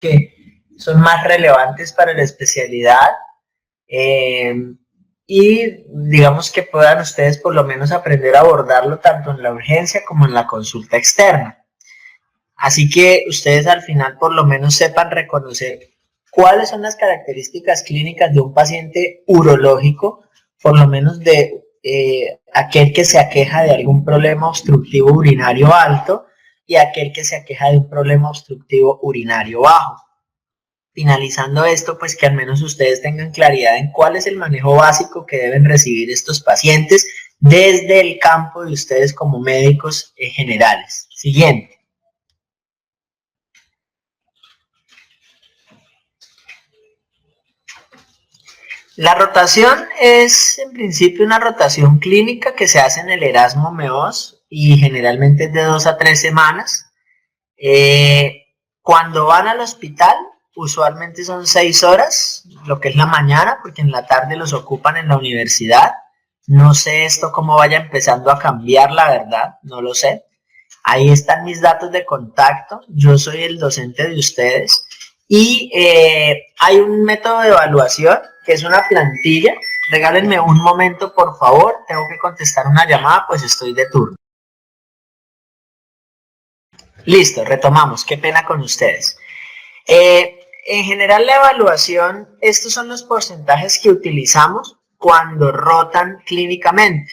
que son más relevantes para la especialidad y digamos que puedan ustedes por lo menos aprender a abordarlo tanto en la urgencia como en la consulta externa. Así que ustedes al final por lo menos sepan reconocer cuáles son las características clínicas de un paciente urológico, por lo menos de aquel que se aqueja de algún problema obstructivo urinario alto y aquel que se aqueja de un problema obstructivo urinario bajo. Finalizando esto, pues que al menos ustedes tengan claridad en cuál es el manejo básico que deben recibir estos pacientes desde el campo de ustedes como médicos generales. Siguiente. La rotación es en principio una rotación clínica que se hace en el Erasmo MEOS y generalmente es de 2 a 3 semanas. Cuando van al hospital, usualmente son 6 horas, lo que es la mañana, porque en la tarde los ocupan en la universidad. No sé esto cómo vaya empezando a cambiar, la verdad, no lo sé. Ahí están mis datos de contacto, yo soy el docente de ustedes y hay un método de evaluación que es una plantilla. Regálenme un momento, por favor, tengo que contestar una llamada, pues estoy de turno. Listo, retomamos, qué pena con ustedes. En general la evaluación, estos son los porcentajes que utilizamos cuando rotan clínicamente.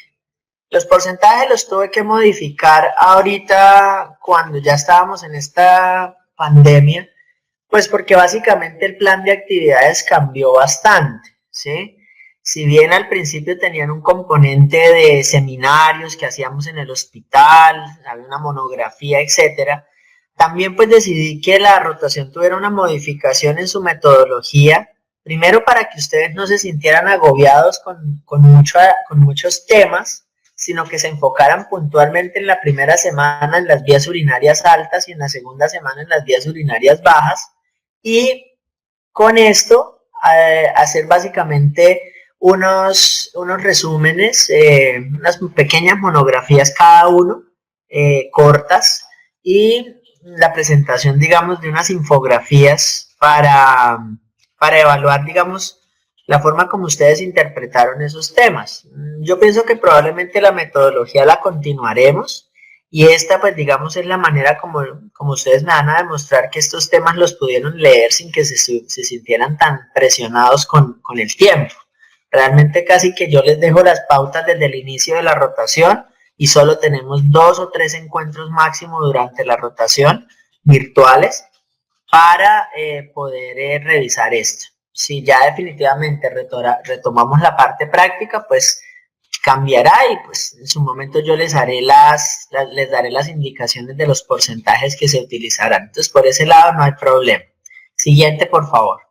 Los porcentajes los tuve que modificar ahorita cuando ya estábamos en esta pandemia, pues porque básicamente el plan de actividades cambió bastante, ¿sí? Si bien al principio tenían un componente de seminarios que hacíamos en el hospital, había una monografía, etcétera, también pues decidí que la rotación tuviera una modificación en su metodología, primero para que ustedes no se sintieran agobiados con muchos temas, sino que se enfocaran puntualmente en la primera semana en las vías urinarias altas y en la segunda semana en las vías urinarias bajas, y con esto hacer básicamente unos resúmenes, unas pequeñas monografías cada uno, cortas, y la presentación, digamos, de unas infografías para evaluar, digamos, la forma como ustedes interpretaron esos temas. Yo pienso que probablemente la metodología la continuaremos y esta, pues, digamos, es la manera como ustedes me van a demostrar que estos temas los pudieron leer sin que se sintieran tan presionados con el tiempo. Realmente casi que yo les dejo las pautas desde el inicio de la rotación y solo tenemos 2 o 3 encuentros máximo durante la rotación virtuales para poder revisar esto. Si ya definitivamente retomamos la parte práctica, pues cambiará y pues en su momento yo les daré las indicaciones de los porcentajes que se utilizarán. Entonces por ese lado no hay problema. Siguiente, por favor.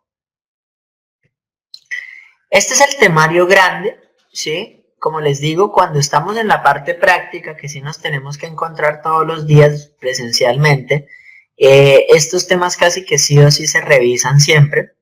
Este es el temario grande, ¿sí? Como les digo, cuando estamos en la parte práctica, que sí nos tenemos que encontrar todos los días presencialmente, estos temas casi que sí o sí se revisan siempre.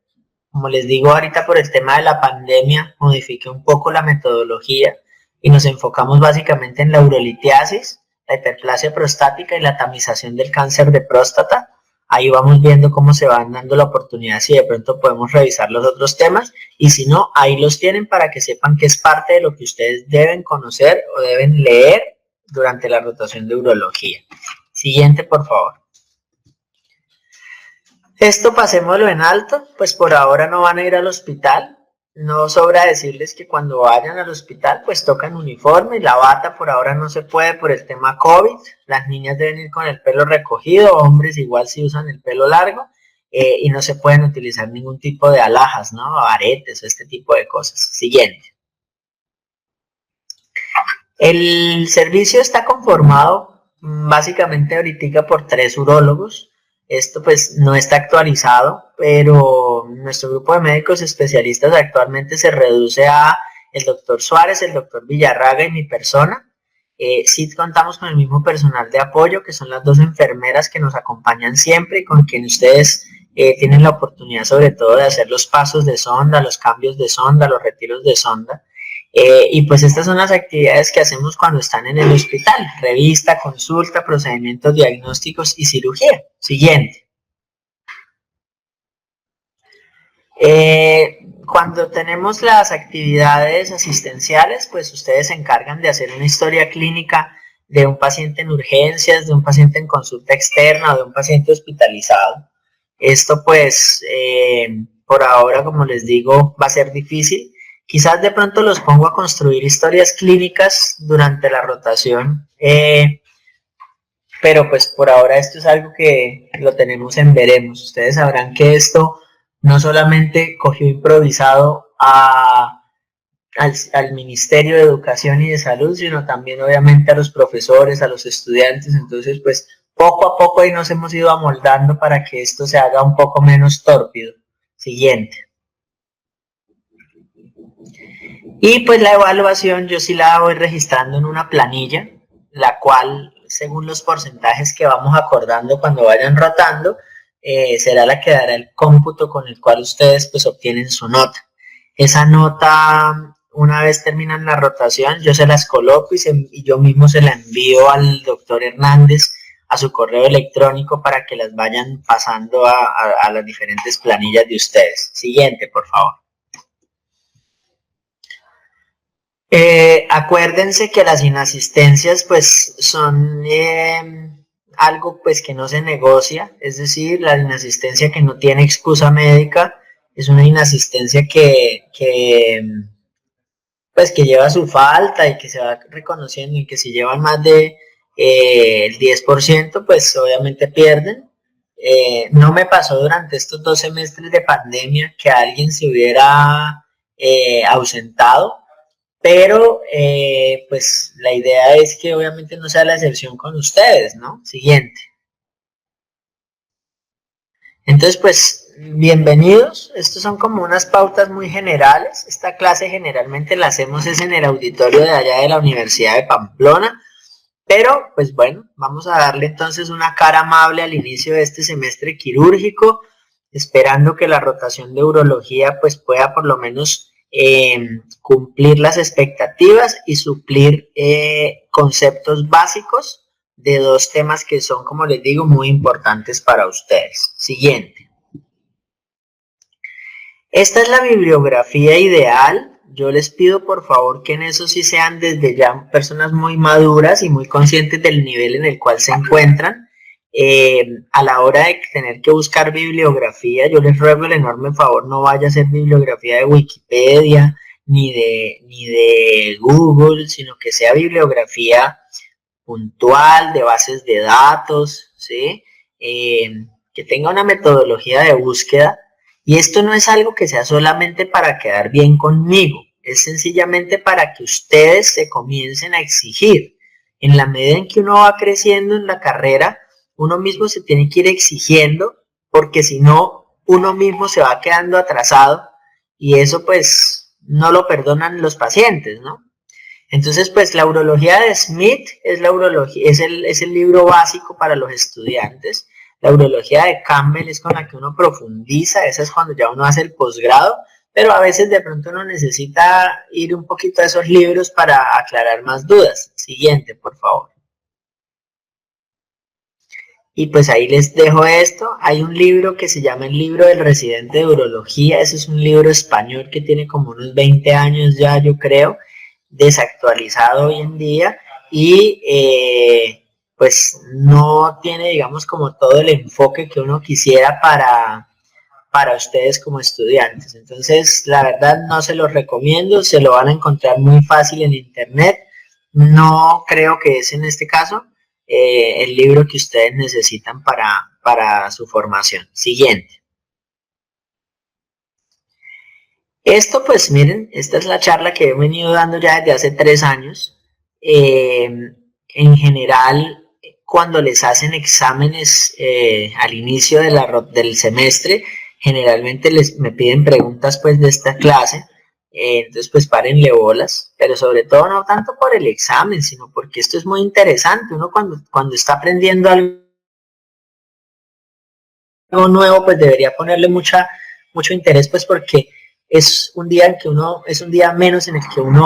Como les digo ahorita, por el tema de la pandemia, modifiqué un poco la metodología y nos enfocamos básicamente en la urolitiasis, la hiperplasia prostática y la tamización del cáncer de próstata. Ahí vamos viendo cómo se van dando la oportunidad, si de pronto podemos revisar los otros temas, y si no, ahí los tienen para que sepan que es parte de lo que ustedes deben conocer o deben leer durante la rotación de urología. Siguiente, por favor. Esto pasémoslo en alto, pues por ahora no van a ir al hospital. No sobra decirles que cuando vayan al hospital pues tocan uniforme y la bata por ahora no se puede por el tema COVID. Las niñas deben ir con el pelo recogido, hombres igual si usan el pelo largo, y no se pueden utilizar ningún tipo de alhajas, ¿no? Aretes o este tipo de cosas. Siguiente. El servicio está conformado básicamente ahorita por 3 urólogos. Esto pues no está actualizado, pero nuestro grupo de médicos especialistas actualmente se reduce a el doctor Suárez, el doctor Villarraga y mi persona. Sí contamos con el mismo personal de apoyo, que son las 2 enfermeras que nos acompañan siempre y con quien ustedes tienen la oportunidad sobre todo de hacer los pasos de sonda, los cambios de sonda, los retiros de sonda. Y pues estas son las actividades que hacemos cuando están en el hospital: revista, consulta, procedimientos diagnósticos y cirugía. Siguiente. Cuando tenemos las actividades asistenciales, pues ustedes se encargan de hacer una historia clínica de un paciente en urgencias, de un paciente en consulta externa o de un paciente hospitalizado. Esto pues por ahora, como les digo, va a ser difícil. Quizás de pronto los pongo a construir historias clínicas durante la rotación, pero pues por ahora esto es algo que lo tenemos en veremos. Ustedes sabrán que esto no solamente cogió improvisado al Ministerio de Educación y de Salud, sino también obviamente a los profesores, a los estudiantes. Entonces pues poco a poco ahí nos hemos ido amoldando para que esto se haga un poco menos tórpido. Siguiente. Y pues la evaluación yo sí la voy registrando en una planilla, la cual según los porcentajes que vamos acordando cuando vayan rotando, será la que dará el cómputo con el cual ustedes pues obtienen su nota. Esa nota, una vez terminan la rotación, yo se las coloco y yo mismo se la envío al doctor Hernández a su correo electrónico para que las vayan pasando a las diferentes planillas de ustedes. Siguiente, por favor. Acuérdense que las inasistencias pues son algo pues que no se negocia, es decir, la inasistencia que no tiene excusa médica es una inasistencia pues que lleva su falta y que se va reconociendo, y que si llevan más de el 10% pues obviamente pierden. No me pasó durante estos 2 semestres de pandemia que alguien se hubiera ausentado, pero pues la idea es que obviamente no sea la excepción con ustedes, ¿no? Siguiente. Entonces, pues, bienvenidos. Estos son como unas pautas muy generales. Esta clase generalmente la hacemos es en el auditorio de allá de la Universidad de Pamplona. Pero, pues bueno, vamos a darle entonces una cara amable al inicio de este semestre quirúrgico, esperando que la rotación de urología pues pueda por lo menos cumplir las expectativas y suplir conceptos básicos de 2 temas que son, como les digo, muy importantes para ustedes. Siguiente. Esta es la bibliografía ideal. Yo les pido por favor que en eso sí sean desde ya personas muy maduras y muy conscientes del nivel en el cual se encuentran. A la hora de tener que buscar bibliografía, yo les ruego el enorme favor, no vaya a ser bibliografía de Wikipedia ni de Google, sino que sea bibliografía puntual, de bases de datos, ¿sí? Que tenga una metodología de búsqueda. Y esto no es algo que sea solamente para quedar bien conmigo, es sencillamente para que ustedes se comiencen a exigir. En la medida en que uno va creciendo en la carrera, uno mismo se tiene que ir exigiendo, porque si no, uno mismo se va quedando atrasado y eso pues no lo perdonan los pacientes, ¿no? Entonces, pues la urología de Smith es la urología, es el libro básico para los estudiantes. La urología de Campbell es con la que uno profundiza, esa es cuando ya uno hace el posgrado, pero a veces de pronto uno necesita ir un poquito a esos libros para aclarar más dudas. Siguiente, por favor. Y pues ahí les dejo esto. Hay un libro que se llama El libro del residente de urología. Ese es un libro español que tiene como unos 20 años ya, yo creo, desactualizado hoy en día y pues no tiene, digamos, como todo el enfoque que uno quisiera para ustedes como estudiantes. Entonces, la verdad no se los recomiendo, se lo van a encontrar muy fácil en internet. No creo que es en este caso el libro que ustedes necesitan para su formación. Siguiente. Esto pues miren, esta es la charla que he venido dando ya desde hace 3 años. En general, cuando les hacen exámenes al inicio del semestre, generalmente me piden preguntas pues de esta clase. Entonces pues párenle bolas, pero sobre todo no tanto por el examen, sino porque esto es muy interesante. Uno cuando está aprendiendo algo nuevo, pues debería ponerle mucho interés, pues porque es un día en que es un día menos en el que un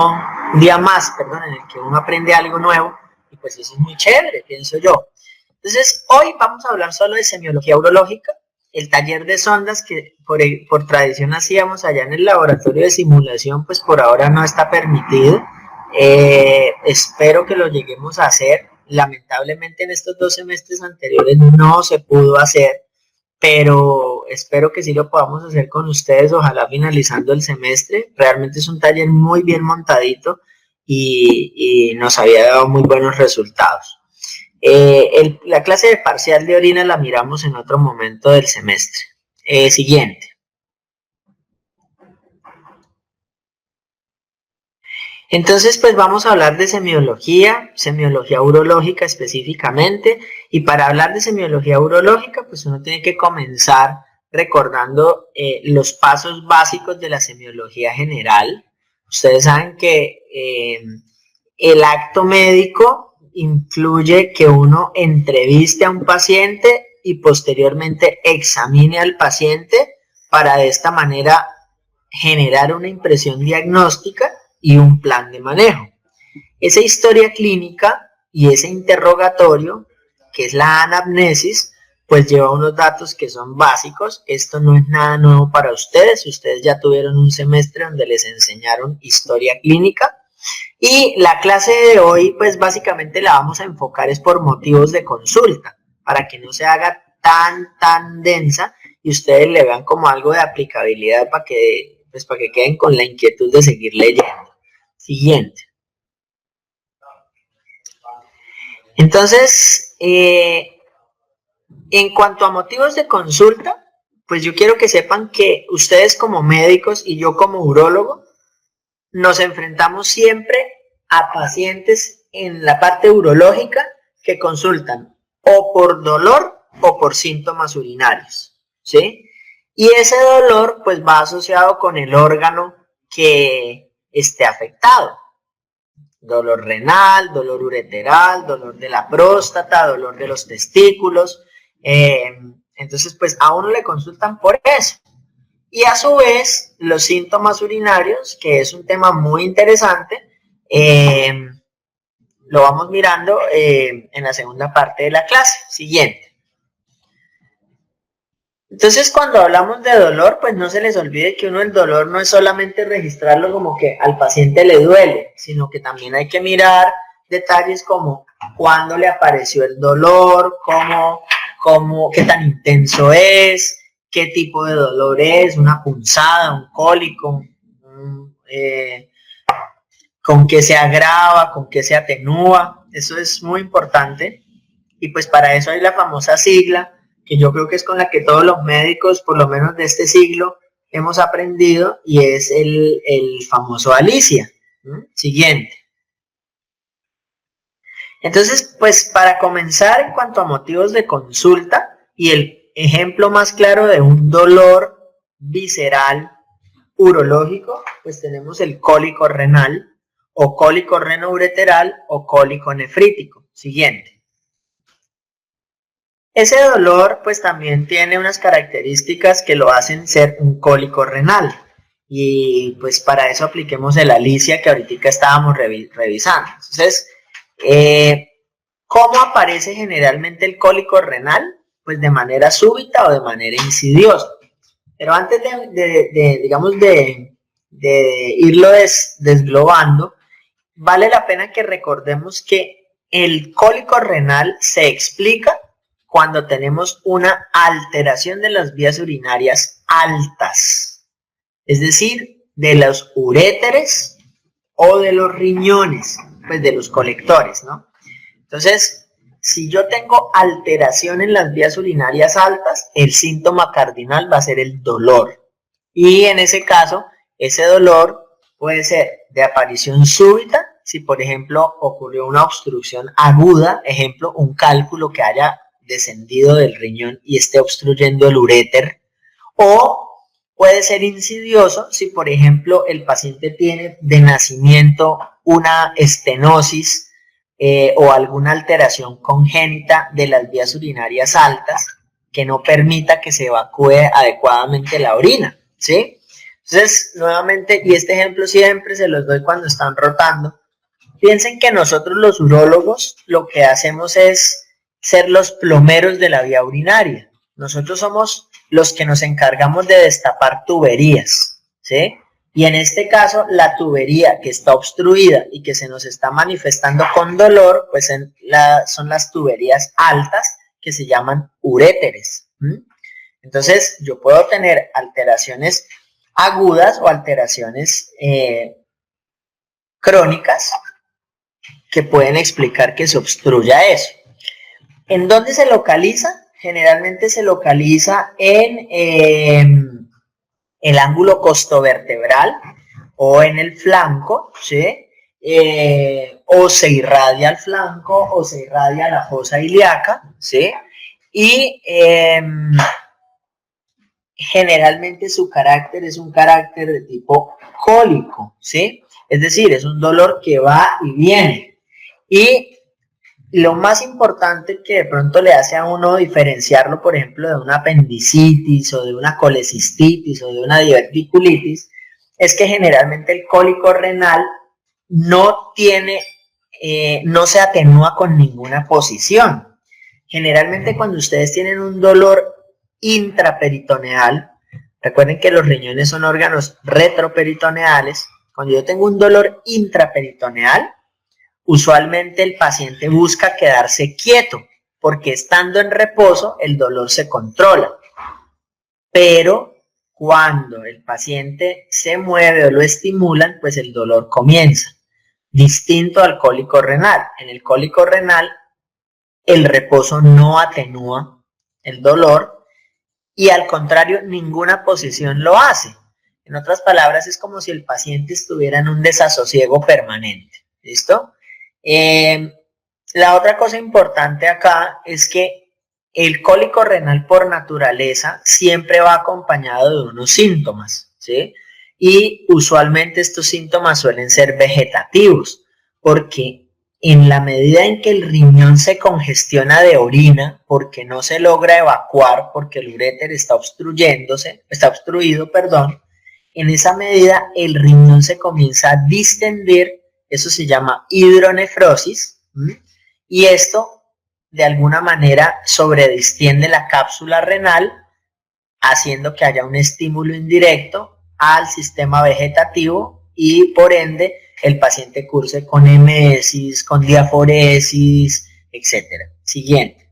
día más, perdón, en el que uno aprende algo nuevo, y pues eso es muy chévere, pienso yo. Entonces, hoy vamos a hablar solo de semiología urológica. el taller de sondas que por tradición hacíamos allá en el laboratorio de simulación, pues por ahora no está permitido. Espero que lo lleguemos a hacer. Lamentablemente en estos 2 semestres anteriores no se pudo hacer, pero espero que sí lo podamos hacer con ustedes, ojalá finalizando el semestre. Realmente es un taller muy bien montadito y nos había dado muy buenos resultados. La clase de parcial de orina la miramos en otro momento del semestre. Siguiente. Entonces, pues vamos a hablar de semiología urológica específicamente, y para hablar de semiología urológica, pues uno tiene que comenzar recordando los pasos básicos de la semiología general. Ustedes saben que el acto médico incluye que uno entreviste a un paciente y posteriormente examine al paciente para de esta manera generar una impresión diagnóstica y un plan de manejo. Esa historia clínica y ese interrogatorio, que es la anamnesis, pues lleva unos datos que son básicos. Esto no es nada nuevo para ustedes. Ustedes ya tuvieron un semestre donde les enseñaron historia clínica. Y la clase de hoy, pues básicamente la vamos a enfocar es por motivos de consulta, para que no se haga tan densa y ustedes le vean como algo de aplicabilidad para que queden con la inquietud de seguir leyendo. Siguiente. Entonces, en cuanto a motivos de consulta, pues yo quiero que sepan que ustedes como médicos y yo como urólogo nos enfrentamos siempre a pacientes en la parte urológica que consultan o por dolor o por síntomas urinarios, ¿sí? Y ese dolor pues va asociado con el órgano que esté afectado. Dolor renal, dolor ureteral, dolor de la próstata, dolor de los testículos. Entonces pues a uno le consultan por eso. Y a su vez los síntomas urinarios, que es un tema muy interesante, lo vamos mirando en la segunda parte de la clase. Siguiente. Entonces, cuando hablamos de dolor, pues no se les olvide que uno el dolor no es solamente registrarlo como que al paciente le duele, sino que también hay que mirar detalles como cuándo le apareció el dolor, qué tan intenso es, qué tipo de dolor es, una punzada, un cólico, con qué se agrava, con qué se atenúa. Eso es muy importante. Y pues para eso hay la famosa sigla, que yo creo que es con la que todos los médicos, por lo menos de este siglo, hemos aprendido, y es el famoso Alicia. Siguiente. Entonces, pues para comenzar en cuanto a motivos de consulta, y el ejemplo más claro de un dolor visceral urológico, pues tenemos el cólico renal, o cólico renoureteral, o cólico nefrítico. Siguiente. Ese dolor pues también tiene unas características que lo hacen ser un cólico renal, y pues para eso apliquemos el Alicia que ahorita estábamos revisando. Entonces, ¿cómo aparece generalmente el cólico renal? Pues de manera súbita o de manera insidiosa. Pero antes de irlo desglobando, vale la pena que recordemos que el cólico renal se explica cuando tenemos una alteración de las vías urinarias altas, es decir, de los uréteres o de los riñones, pues de los colectores, ¿no? Entonces, si yo tengo alteración en las vías urinarias altas, el síntoma cardinal va a ser el dolor. Y en ese caso, ese dolor puede ser de aparición súbita, si por ejemplo ocurrió una obstrucción aguda, ejemplo, un cálculo que haya descendido del riñón y esté obstruyendo el uréter, o puede ser insidioso si por ejemplo el paciente tiene de nacimiento una estenosis o alguna alteración congénita de las vías urinarias altas que no permita que se evacúe adecuadamente la orina, ¿sí? Entonces, nuevamente, y este ejemplo siempre se los doy cuando están rotando, piensen que nosotros los urólogos lo que hacemos es ser los plomeros de la vía urinaria. nosotros somos los que nos encargamos de destapar tuberías, ¿sí? Y en este caso, la tubería que está obstruida y que se nos está manifestando con dolor, pues son las tuberías altas que se llaman uréteres. Entonces, yo puedo tener alteraciones agudas o alteraciones crónicas que pueden explicar que se obstruya eso. ¿En dónde se localiza? Generalmente se localiza en el ángulo costovertebral o en el flanco, ¿sí? O se irradia al flanco o se irradia a la fosa ilíaca, ¿sí? Y generalmente su carácter es un carácter de tipo cólico, ¿sí? Es decir, es un dolor que va y viene. Y lo más importante que de pronto le hace a uno diferenciarlo, por ejemplo, de una apendicitis o de una colecistitis o de una diverticulitis, es que generalmente el cólico renal no se atenúa con ninguna posición. Generalmente cuando ustedes tienen un dolor intraperitoneal, recuerden que los riñones son órganos retroperitoneales, cuando yo tengo un dolor intraperitoneal, usualmente el paciente busca quedarse quieto, porque estando en reposo el dolor se controla. Pero cuando el paciente se mueve o lo estimulan, pues el dolor comienza. Distinto al cólico renal. En el cólico renal, el reposo no atenúa el dolor y al contrario, ninguna posición lo hace. En otras palabras, es como si el paciente estuviera en un desasosiego permanente. ¿Listo? La otra cosa importante acá es que el cólico renal por naturaleza siempre va acompañado de unos síntomas, ¿sí? Y usualmente estos síntomas suelen ser vegetativos, porque en la medida en que el riñón se congestiona de orina, porque no se logra evacuar, porque el uréter está obstruido, en esa medida el riñón se comienza a distender. Eso se llama hidronefrosis, y esto de alguna manera sobredistiende la cápsula renal, haciendo que haya un estímulo indirecto al sistema vegetativo y por ende el paciente curse con emesis, con diaforesis, etc. Siguiente.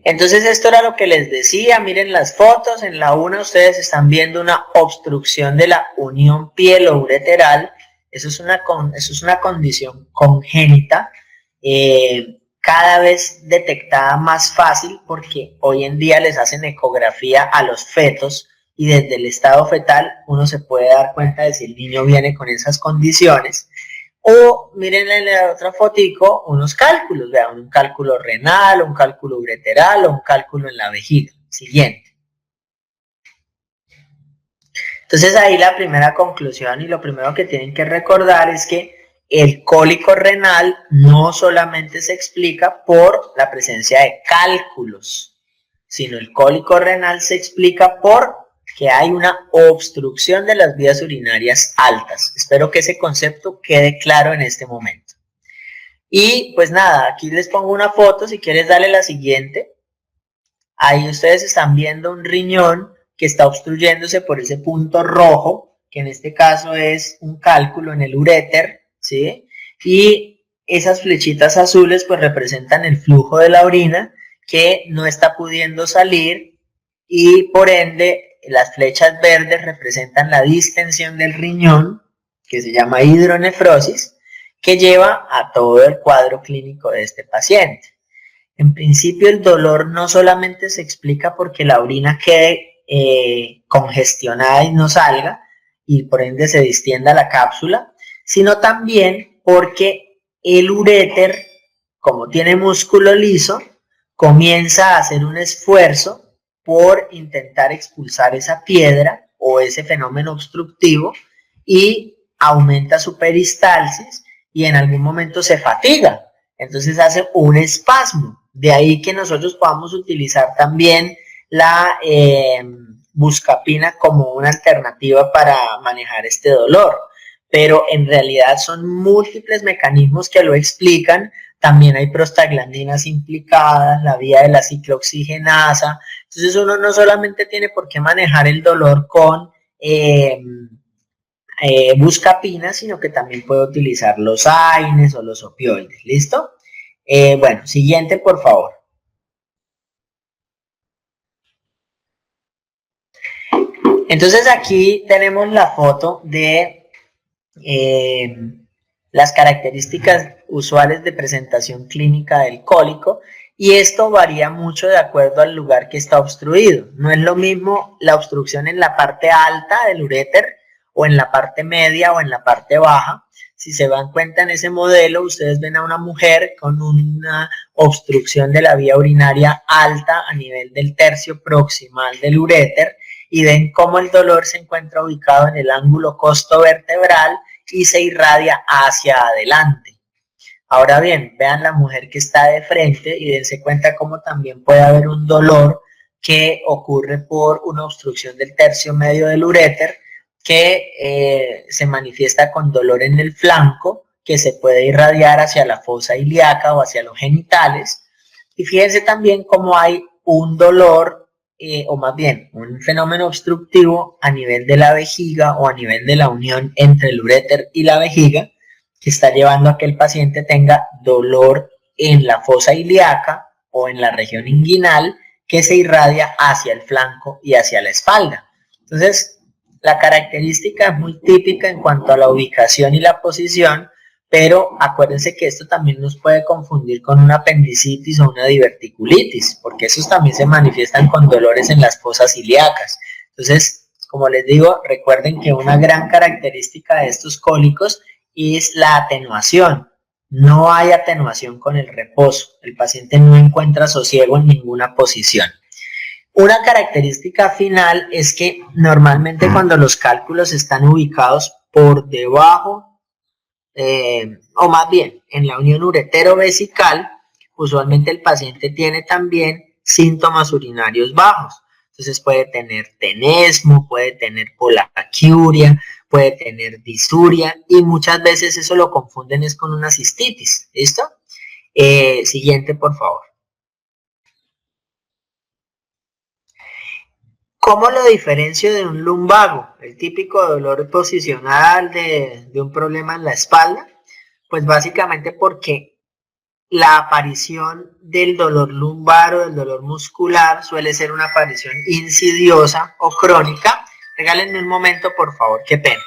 Entonces esto era lo que les decía, miren las fotos, en la una ustedes están viendo una obstrucción de la unión pielo-ureteral, eso es una condición congénita, cada vez detectada más fácil porque hoy en día les hacen ecografía a los fetos y desde el estado fetal uno se puede dar cuenta de si el niño viene con esas condiciones. O miren en la otra fotico unos cálculos, vean, un cálculo renal, un cálculo ureteral o un cálculo en la vejiga. Siguiente. Entonces ahí la primera conclusión y lo primero que tienen que recordar es que el cólico renal no solamente se explica por la presencia de cálculos, sino el cólico renal se explica por que hay una obstrucción de las vías urinarias altas. Espero que ese concepto quede claro en este momento. Y pues nada, aquí les pongo una foto, si quieres darle la siguiente. Ahí ustedes están viendo un riñón que está obstruyéndose por ese punto rojo, que en este caso es un cálculo en el uréter, ¿sí? Y esas flechitas azules pues representan el flujo de la orina que no está pudiendo salir y por ende las flechas verdes representan la distensión del riñón, que se llama hidronefrosis, que lleva a todo el cuadro clínico de este paciente. En principio el dolor no solamente se explica porque la orina quede congestionada y no salga, y por ende se distienda la cápsula, sino también porque el uréter, como tiene músculo liso, comienza a hacer un esfuerzo por intentar expulsar esa piedra o ese fenómeno obstructivo y aumenta su peristalsis y en algún momento se fatiga. Entonces hace un espasmo. De ahí que nosotros podamos utilizar también la buscapina como una alternativa para manejar este dolor. Pero en realidad son múltiples mecanismos que lo explican, también hay prostaglandinas implicadas, la vía de la ciclooxigenasa. Entonces uno no solamente tiene por qué manejar el dolor con buscapina, sino que también puede utilizar los AINES o los opioides. ¿Listo? Bueno, siguiente por favor. Entonces aquí tenemos la foto de las características usuales de presentación clínica del cólico, y esto varía mucho de acuerdo al lugar que está obstruido. No es lo mismo la obstrucción en la parte alta del uréter o en la parte media o en la parte baja. Si se dan cuenta en ese modelo, ustedes ven a una mujer con una obstrucción de la vía urinaria alta a nivel del tercio proximal del uréter, y ven cómo el dolor se encuentra ubicado en el ángulo costovertebral y se irradia hacia adelante. Ahora bien, vean la mujer que está de frente y dense cuenta cómo también puede haber un dolor que ocurre por una obstrucción del tercio medio del uréter, que se manifiesta con dolor en el flanco, que se puede irradiar hacia la fosa ilíaca o hacia los genitales. Y fíjense también cómo hay un dolor, o más bien un fenómeno obstructivo a nivel de la vejiga o a nivel de la unión entre el uréter y la vejiga, que está llevando a que el paciente tenga dolor en la fosa ilíaca o en la región inguinal, que se irradia hacia el flanco y hacia la espalda. Entonces, la característica es muy típica en cuanto a la ubicación y la posición, pero acuérdense que esto también nos puede confundir con una apendicitis o una diverticulitis, porque esos también se manifiestan con dolores en las fosas ilíacas. Entonces, como les digo, recuerden que una gran característica de estos cólicos es la atenuación. No hay atenuación con el reposo. El paciente no encuentra sosiego en ninguna posición. Una característica final es que normalmente cuando los cálculos están ubicados por debajo, o más bien en la unión uretero-vesical, usualmente el paciente tiene también síntomas urinarios bajos. Entonces puede tener tenesmo, puede tener polaquiuria, puede tener disuria, y muchas veces eso lo confunden es con una cistitis. ¿Listo? Siguiente, por favor. ¿Cómo lo diferencio de un lumbago? El típico dolor posicional de un problema en la espalda. Pues básicamente porque la aparición del dolor lumbar o del dolor muscular suele ser una aparición insidiosa o crónica. Regálenme un momento, por favor, qué pena.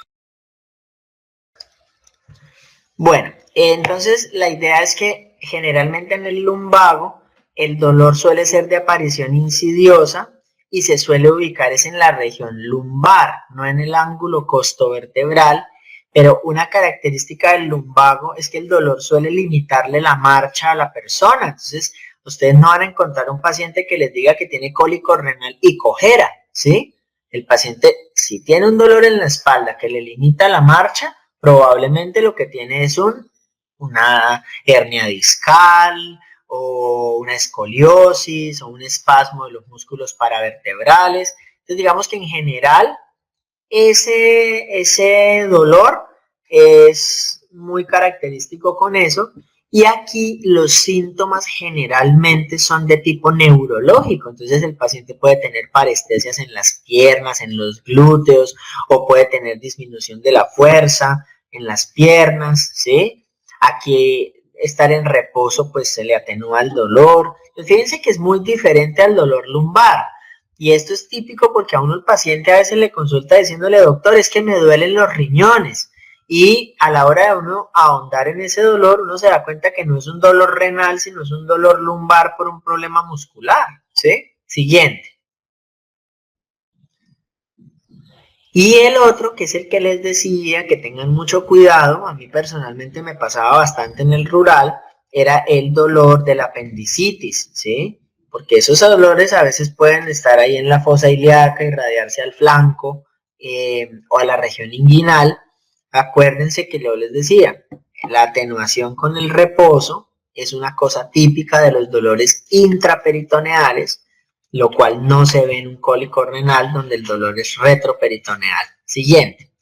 Bueno, entonces la idea es que generalmente en el lumbago el dolor suele ser de aparición insidiosa y se suele ubicar es en la región lumbar, no en el ángulo costovertebral, pero una característica del lumbago es que el dolor suele limitarle la marcha a la persona. Entonces, ustedes no van a encontrar un paciente que les diga que tiene cólico renal y cojera, ¿sí? El paciente, si tiene un dolor en la espalda que le limita la marcha, probablemente lo que tiene es una hernia discal o una escoliosis o un espasmo de los músculos paravertebrales. Entonces digamos que en general ese dolor es muy característico con eso. Y aquí los síntomas generalmente son de tipo neurológico. Entonces el paciente puede tener parestesias en las piernas, en los glúteos, o puede tener disminución de la fuerza en las piernas, ¿sí? Aquí estar en reposo pues se le atenúa el dolor. Entonces, fíjense que es muy diferente al dolor lumbar. Y esto es típico porque a uno el paciente a veces le consulta diciéndole, doctor, es que me duelen los riñones. Y a la hora de uno ahondar en ese dolor, uno se da cuenta que no es un dolor renal, sino es un dolor lumbar por un problema muscular, ¿sí? Siguiente. Y el otro, que es el que les decía, que tengan mucho cuidado, a mí personalmente me pasaba bastante en el rural, era el dolor de la apendicitis, ¿sí? Porque esos dolores a veces pueden estar ahí en la fosa ilíaca, irradiarse al flanco o a la región inguinal. Acuérdense que yo les decía, la atenuación con el reposo es una cosa típica de los dolores intraperitoneales, lo cual no se ve en un cólico renal donde el dolor es retroperitoneal. Siguiente.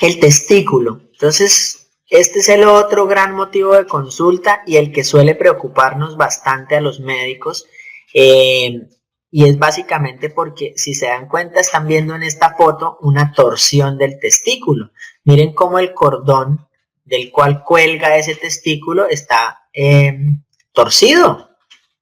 El testículo. Entonces, Este es el otro gran motivo de consulta y el que suele preocuparnos bastante a los médicos, y es básicamente porque, si se dan cuenta, están viendo en esta foto una torsión del testículo. Miren cómo el cordón del cual cuelga ese testículo está torcido,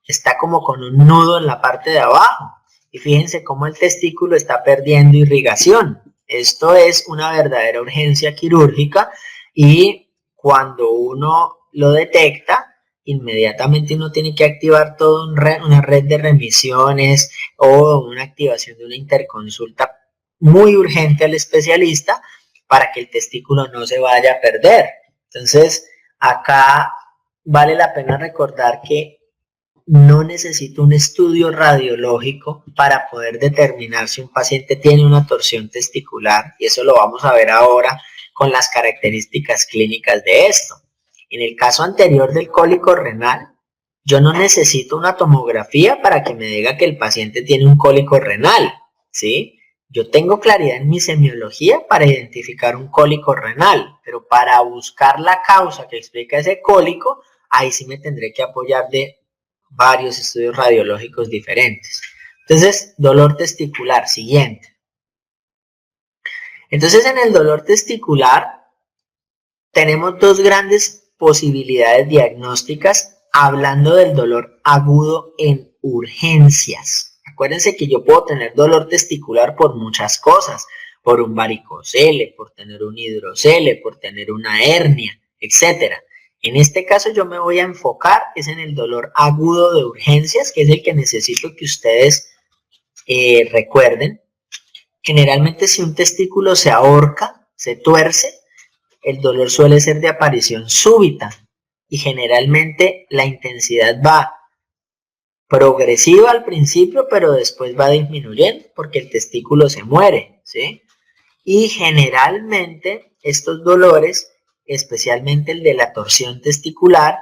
está como con un nudo en la parte de abajo. Y fíjense cómo el testículo está perdiendo irrigación. Esto es una verdadera urgencia quirúrgica y cuando uno lo detecta, inmediatamente uno tiene que activar toda una red de remisiones o una activación de una interconsulta muy urgente al especialista para que el testículo no se vaya a perder. Entonces, acá vale la pena recordar que no necesito un estudio radiológico para poder determinar si un paciente tiene una torsión testicular, y eso lo vamos a ver ahora con las características clínicas de esto. En el caso anterior del cólico renal, yo no necesito una tomografía para que me diga que el paciente tiene un cólico renal, ¿sí? Yo tengo claridad en mi semiología para identificar un cólico renal, pero para buscar la causa que explica ese cólico, ahí sí me tendré que apoyar de varios estudios radiológicos diferentes. Entonces, dolor testicular, siguiente. Entonces, en el dolor testicular tenemos dos grandes posibilidades diagnósticas hablando del dolor agudo en urgencias. Acuérdense que yo puedo tener dolor testicular por muchas cosas, por un varicocele, por tener un hidrocele, por tener una hernia, etcétera. En este caso yo me voy a enfocar es en el dolor agudo de urgencias, que es el que necesito que ustedes recuerden. Generalmente, si un testículo se ahorca, se tuerce, el dolor suele ser de aparición súbita y generalmente la intensidad va progresiva al principio, pero después va disminuyendo porque el testículo se muere, ¿sí? Y generalmente estos dolores, especialmente el de la torsión testicular,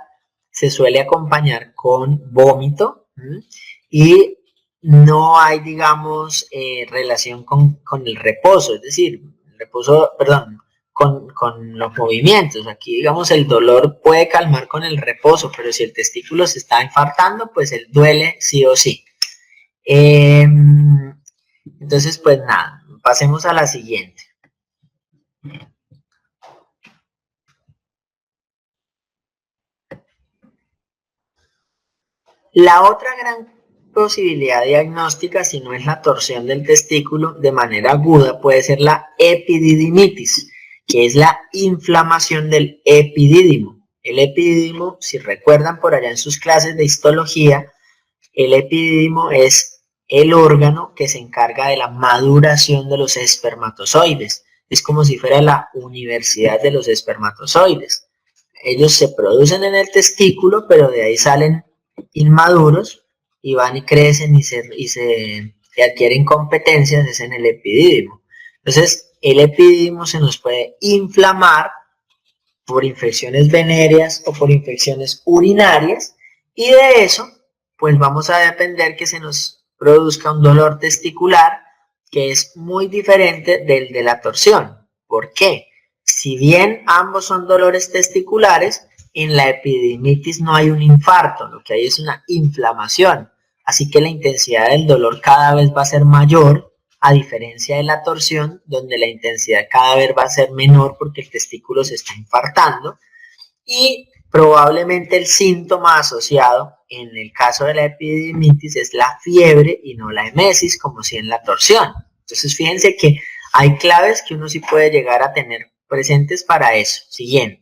se suele acompañar con vómito, ¿sí? Y no hay, digamos, relación con el reposo, es decir, con los movimientos. Aquí, digamos, el dolor puede calmar con el reposo, pero si el testículo se está infartando, pues él duele sí o sí. Entonces, pues nada, pasemos a la siguiente. La otra gran posibilidad diagnóstica, si no es la torsión del testículo de manera aguda, puede ser la epididimitis, que es la inflamación del epidídimo. El epidídimo, si recuerdan por allá en sus clases de histología, el epidídimo es el órgano que se encarga de la maduración de los espermatozoides. Es como si fuera la universidad de los espermatozoides. Ellos se producen en el testículo, pero de ahí salen inmaduros y van y crecen y adquieren competencias, es en el epidídimo. Entonces, el epidídimo se nos puede inflamar por infecciones venéreas o por infecciones urinarias, y de eso, pues vamos a depender que se nos produzca un dolor testicular que es muy diferente del de la torsión. ¿Por qué? Si bien ambos son dolores testiculares, en la epididimitis no hay un infarto, lo que hay es una inflamación. Así que la intensidad del dolor cada vez va a ser mayor, a diferencia de la torsión, donde la intensidad cada vez va a ser menor porque el testículo se está infartando. Y probablemente el síntoma asociado en el caso de la epididimitis es la fiebre y no la emesis, como si en la torsión. Entonces, fíjense que hay claves que uno sí puede llegar a tener presentes para eso. Siguiente.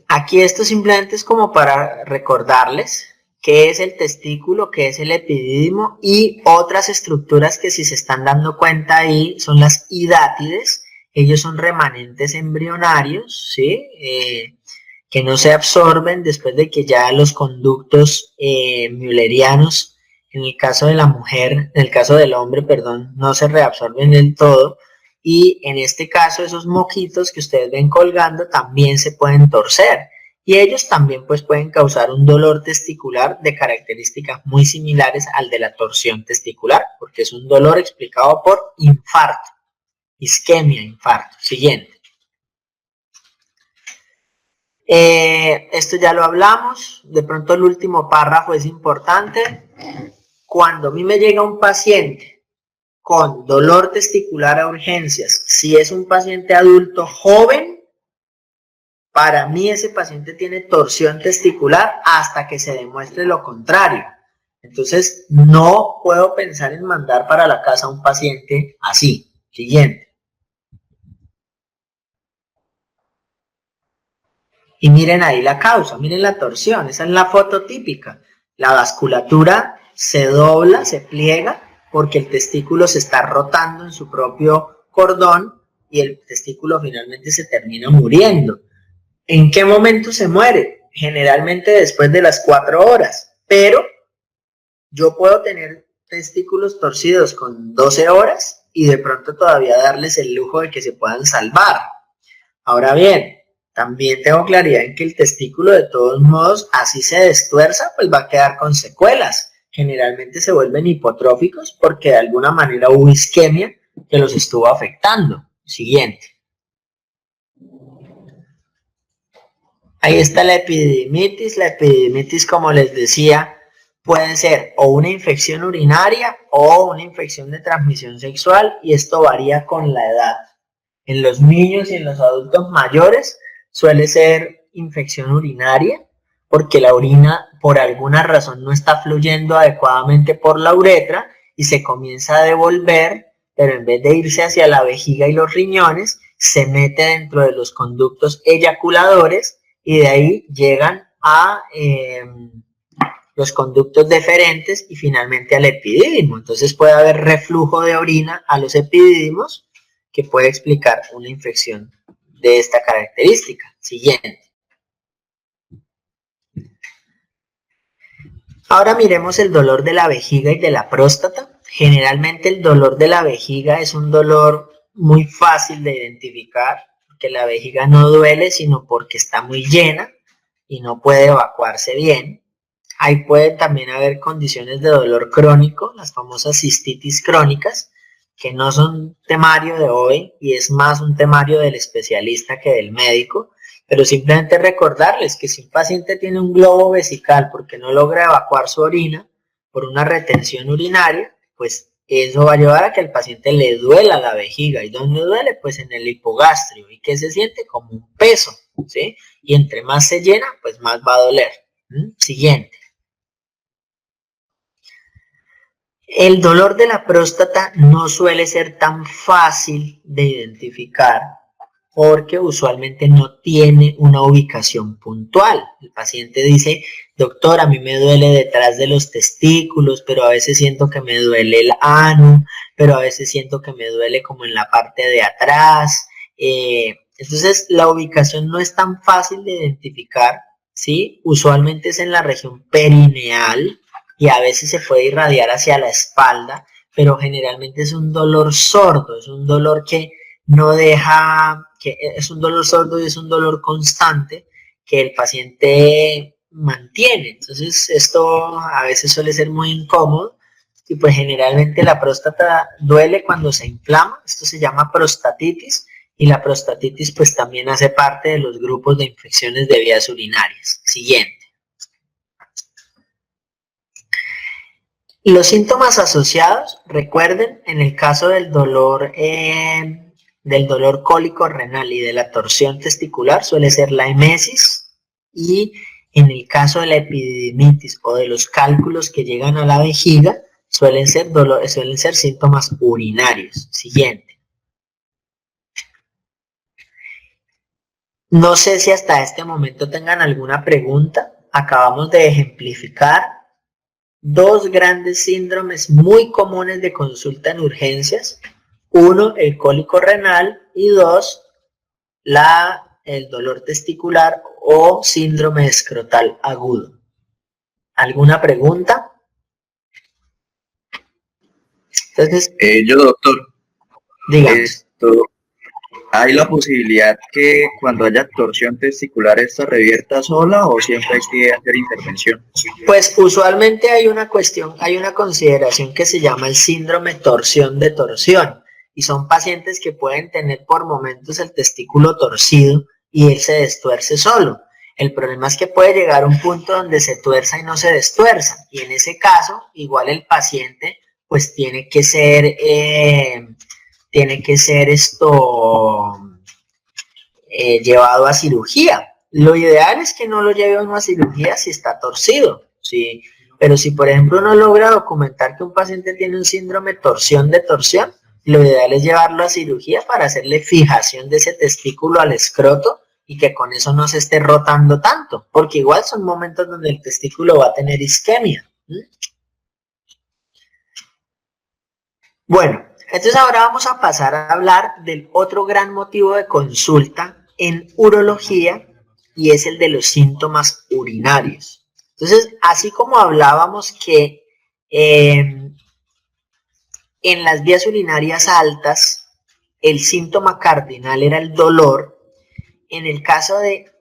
Aquí esto simplemente es como para recordarles qué es el testículo, qué es el epidídimo y otras estructuras que, si se están dando cuenta ahí, son las hidátides. Ellos son remanentes embrionarios, ¿sí? Que no se absorben después de que ya los conductos müllerianos, en el caso de la mujer, en el caso del hombre, perdón, no se reabsorben del todo. Y en este caso, esos moquitos que ustedes ven colgando también se pueden torcer. Y ellos también pues pueden causar un dolor testicular de características muy similares al de la torsión testicular, porque es un dolor explicado por infarto. isquemia, infarto. Siguiente. Esto ya lo hablamos. De pronto el último párrafo es importante. Cuando a mí me llega un paciente con dolor testicular a urgencias, si es un paciente adulto joven, para mí ese paciente tiene torsión testicular hasta que se demuestre lo contrario. Entonces, no puedo pensar en mandar para la casa a un paciente así. Siguiente. Y miren ahí la causa, miren la torsión, esa es la foto típica. La vasculatura se dobla, se pliega, porque el testículo se está rotando en su propio cordón y el testículo finalmente se termina muriendo. ¿En qué momento se muere? Generalmente después de las 4 horas, pero yo puedo tener testículos torcidos con 12 horas y de pronto todavía darles el lujo de que se puedan salvar. Ahora bien, también tengo claridad en que el testículo de todos modos, así se destuerza, pues va a quedar con secuelas. Generalmente se vuelven hipotróficos porque de alguna manera hubo isquemia que los estuvo afectando. Siguiente. Ahí está la epididimitis. La epididimitis, como les decía, puede ser o una infección urinaria o una infección de transmisión sexual y esto varía con la edad. En los niños y en los adultos mayores suele ser infección urinaria porque la orina por alguna razón no está fluyendo adecuadamente por la uretra y se comienza a devolver, pero en vez de irse hacia la vejiga y los riñones, se mete dentro de los conductos eyaculadores y de ahí llegan a los conductos deferentes y finalmente al epidídimo. Entonces puede haber reflujo de orina a los epidídimos que puede explicar una infección de esta característica. Siguiente. Ahora miremos el dolor de la vejiga y de la próstata. Generalmente el dolor de la vejiga es un dolor muy fácil de identificar, porque la vejiga no duele, sino porque está muy llena y no puede evacuarse bien. Ahí pueden también haber condiciones de dolor crónico, las famosas cistitis crónicas, que no son temario de hoy y es más un temario del especialista que del médico, pero simplemente recordarles que si un paciente tiene un globo vesical porque no logra evacuar su orina por una retención urinaria, pues eso va a llevar a que al paciente le duela la vejiga. ¿Y dónde duele? Pues en el hipogastrio. ¿Y qué se siente? Como un peso, ¿sí? Y entre más se llena, pues más va a doler. Siguiente. El dolor de la próstata no suele ser tan fácil de identificar porque usualmente no tiene una ubicación puntual. El paciente dice, doctor, a mí me duele detrás de los testículos, pero a veces siento que me duele el ano, pero a veces siento que me duele como en la parte de atrás. Entonces, la ubicación no es tan fácil de identificar, ¿sí? Usualmente es en la región perineal y a veces se puede irradiar hacia la espalda, pero generalmente es un dolor sordo, es un dolor que no deja, que es un dolor sordo y es un dolor constante que el paciente mantiene. Entonces esto a veces suele ser muy incómodo y pues generalmente la próstata duele cuando se inflama. Esto se llama prostatitis y la prostatitis pues también hace parte de los grupos de infecciones de vías urinarias. Siguiente. Los síntomas asociados, recuerden, en el caso del dolor cólico renal y de la torsión testicular suele ser la emesis y en el caso de la epididimitis o de los cálculos que llegan a la vejiga suelen ser síntomas urinarios. Siguiente. No sé si hasta este momento tengan alguna pregunta. Acabamos de ejemplificar dos grandes síndromes muy comunes de consulta en urgencias. Uno, el cólico renal y dos, el dolor testicular o síndrome escrotal agudo. ¿Alguna pregunta? Entonces, Yo, doctor, digamos. ¿Hay la posibilidad que cuando haya torsión testicular esta revierta sola o siempre hay que hacer intervención? Pues usualmente hay una consideración que se llama el síndrome torsión de torsión, y son pacientes que pueden tener por momentos el testículo torcido y él se destuerce solo. El problema es que puede llegar a un punto donde se tuerza y no se destuerza, y en ese caso, igual el paciente pues tiene que ser llevado a cirugía. Lo ideal es que no lo lleve a una cirugía si está torcido, ¿sí? Pero si por ejemplo uno logra documentar que un paciente tiene un síndrome torsión de torsión, lo ideal es llevarlo a cirugía para hacerle fijación de ese testículo al escroto y que con eso no se esté rotando tanto, porque igual son momentos donde el testículo va a tener isquemia. Bueno, entonces ahora vamos a pasar a hablar del otro gran motivo de consulta en urología, y es el de los síntomas urinarios. Entonces, así como hablábamos que en las vías urinarias altas el síntoma cardinal era el dolor, en el caso de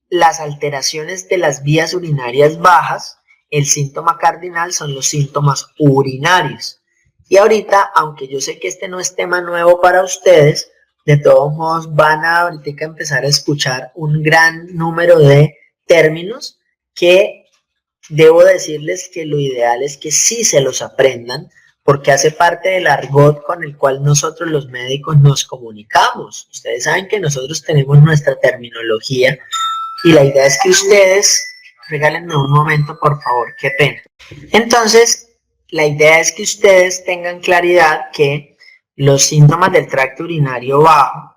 las alteraciones de las vías urinarias bajas, el síntoma cardinal son los síntomas urinarios. Y ahorita, aunque yo sé que este no es tema nuevo para ustedes, de todos modos van a ahorita empezar a escuchar un gran número de términos que debo decirles que lo ideal es que sí se los aprendan, porque hace parte del argot con el cual nosotros los médicos nos comunicamos. Ustedes saben que nosotros tenemos nuestra terminología y la idea es que ustedes, regálenme un momento por favor, qué pena. Entonces, la idea es que ustedes tengan claridad que los síntomas del tracto urinario bajo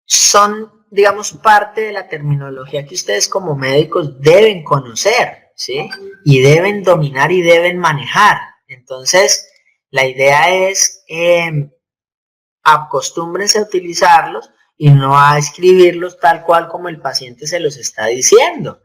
son, digamos, parte de la terminología que ustedes como médicos deben conocer, ¿sí? Y deben dominar y deben manejar. Entonces, la idea es acostúmbrense a utilizarlos y no a escribirlos tal cual como el paciente se los está diciendo.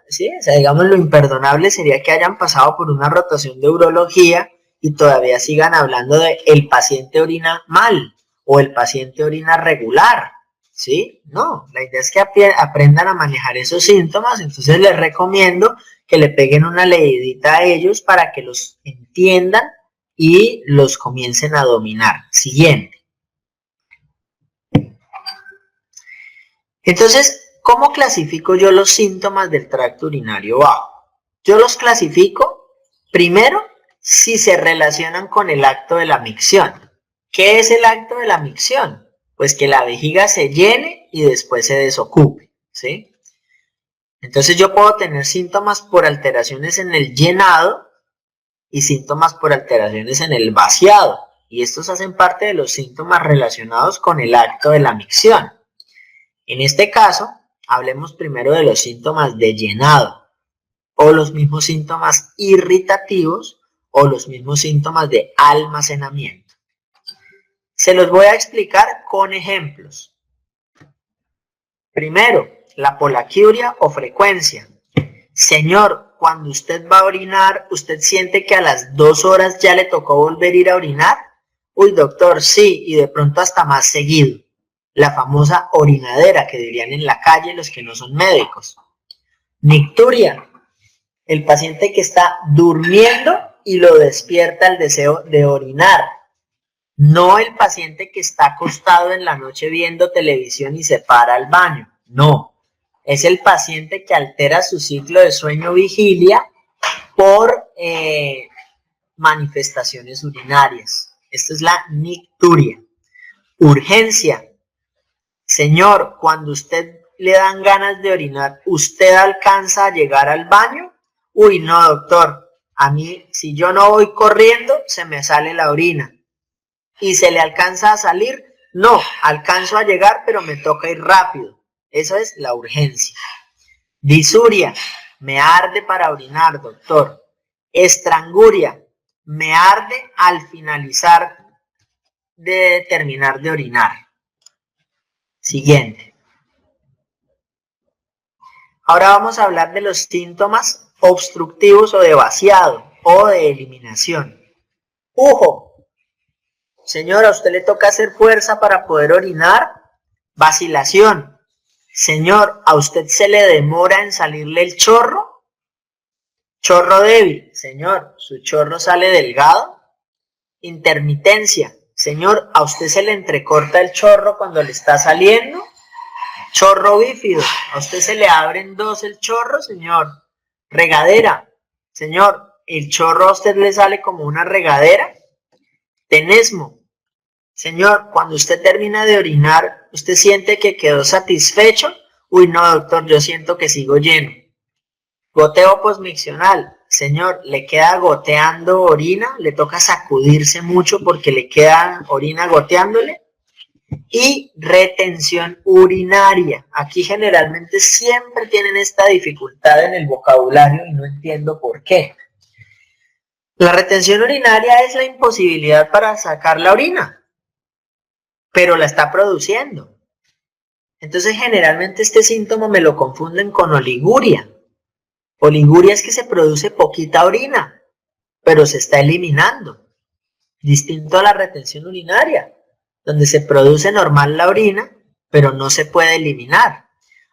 ¿Sí? O sea, digamos, lo imperdonable sería que hayan pasado por una rotación de urología y todavía sigan hablando de el paciente orina mal o el paciente orina regular, ¿sí? No, la idea es que aprendan a manejar esos síntomas, entonces les recomiendo que le peguen una leidita a ellos para que los entiendan y los comiencen a dominar. Siguiente. Entonces, ¿cómo clasifico yo los síntomas del tracto urinario bajo? Yo los clasifico, primero, si se relacionan con el acto de la micción. ¿Qué es el acto de la micción? Pues que la vejiga se llene y después se desocupe, ¿sí? Entonces yo puedo tener síntomas por alteraciones en el llenado y síntomas por alteraciones en el vaciado. Y estos hacen parte de los síntomas relacionados con el acto de la micción. En este caso, hablemos primero de los síntomas de llenado, o los mismos síntomas irritativos, o los mismos síntomas de almacenamiento. Se los voy a explicar con ejemplos. Primero, la polaquiuria o frecuencia. Señor, cuando usted va a orinar, ¿usted siente que a las 2 horas ya le tocó volver a ir a orinar? Uy, doctor, sí, y de pronto hasta más seguido. La famosa orinadera que dirían en la calle los que no son médicos. Nicturia, el paciente que está durmiendo y lo despierta el deseo de orinar. No el paciente que está acostado en la noche viendo televisión y se para al baño. No, es el paciente que altera su ciclo de sueño-vigilia por manifestaciones urinarias. Esto es la nicturia. Urgencia. Señor, cuando usted le dan ganas de orinar, ¿usted alcanza a llegar al baño? Uy, no, doctor. A mí, si yo no voy corriendo, se me sale la orina. ¿Y se le alcanza a salir? No, alcanzo a llegar, pero me toca ir rápido. Eso es la urgencia. Disuria, me arde para orinar, doctor. Estranguria, me arde al finalizar de terminar de orinar. Siguiente. Ahora vamos a hablar de los síntomas obstructivos o de vaciado o de eliminación. Ujo. Señora, ¿a usted le toca hacer fuerza para poder orinar? Vacilación. Señor, ¿a usted se le demora en salirle el chorro? Chorro débil. Señor, ¿su chorro sale delgado? Intermitencia. Señor, ¿a usted se le entrecorta el chorro cuando le está saliendo? Chorro bífido. ¿A usted se le abren dos el chorro, señor? Regadera. Señor, ¿el chorro a usted le sale como una regadera? Tenesmo. Señor, cuando usted termina de orinar, ¿usted siente que quedó satisfecho? Uy, no, doctor, yo siento que sigo lleno. Goteo posmiccional. Señor, ¿le queda goteando orina? ¿Le toca sacudirse mucho porque le queda orina goteándole? Y retención urinaria. Aquí generalmente siempre tienen esta dificultad en el vocabulario y no entiendo por qué. La retención urinaria es la imposibilidad para sacar la orina, pero la está produciendo. Entonces generalmente este síntoma me lo confunden con oliguria. Oliguria es que se produce poquita orina, pero se está eliminando. Distinto a la retención urinaria, donde se produce normal la orina, pero no se puede eliminar.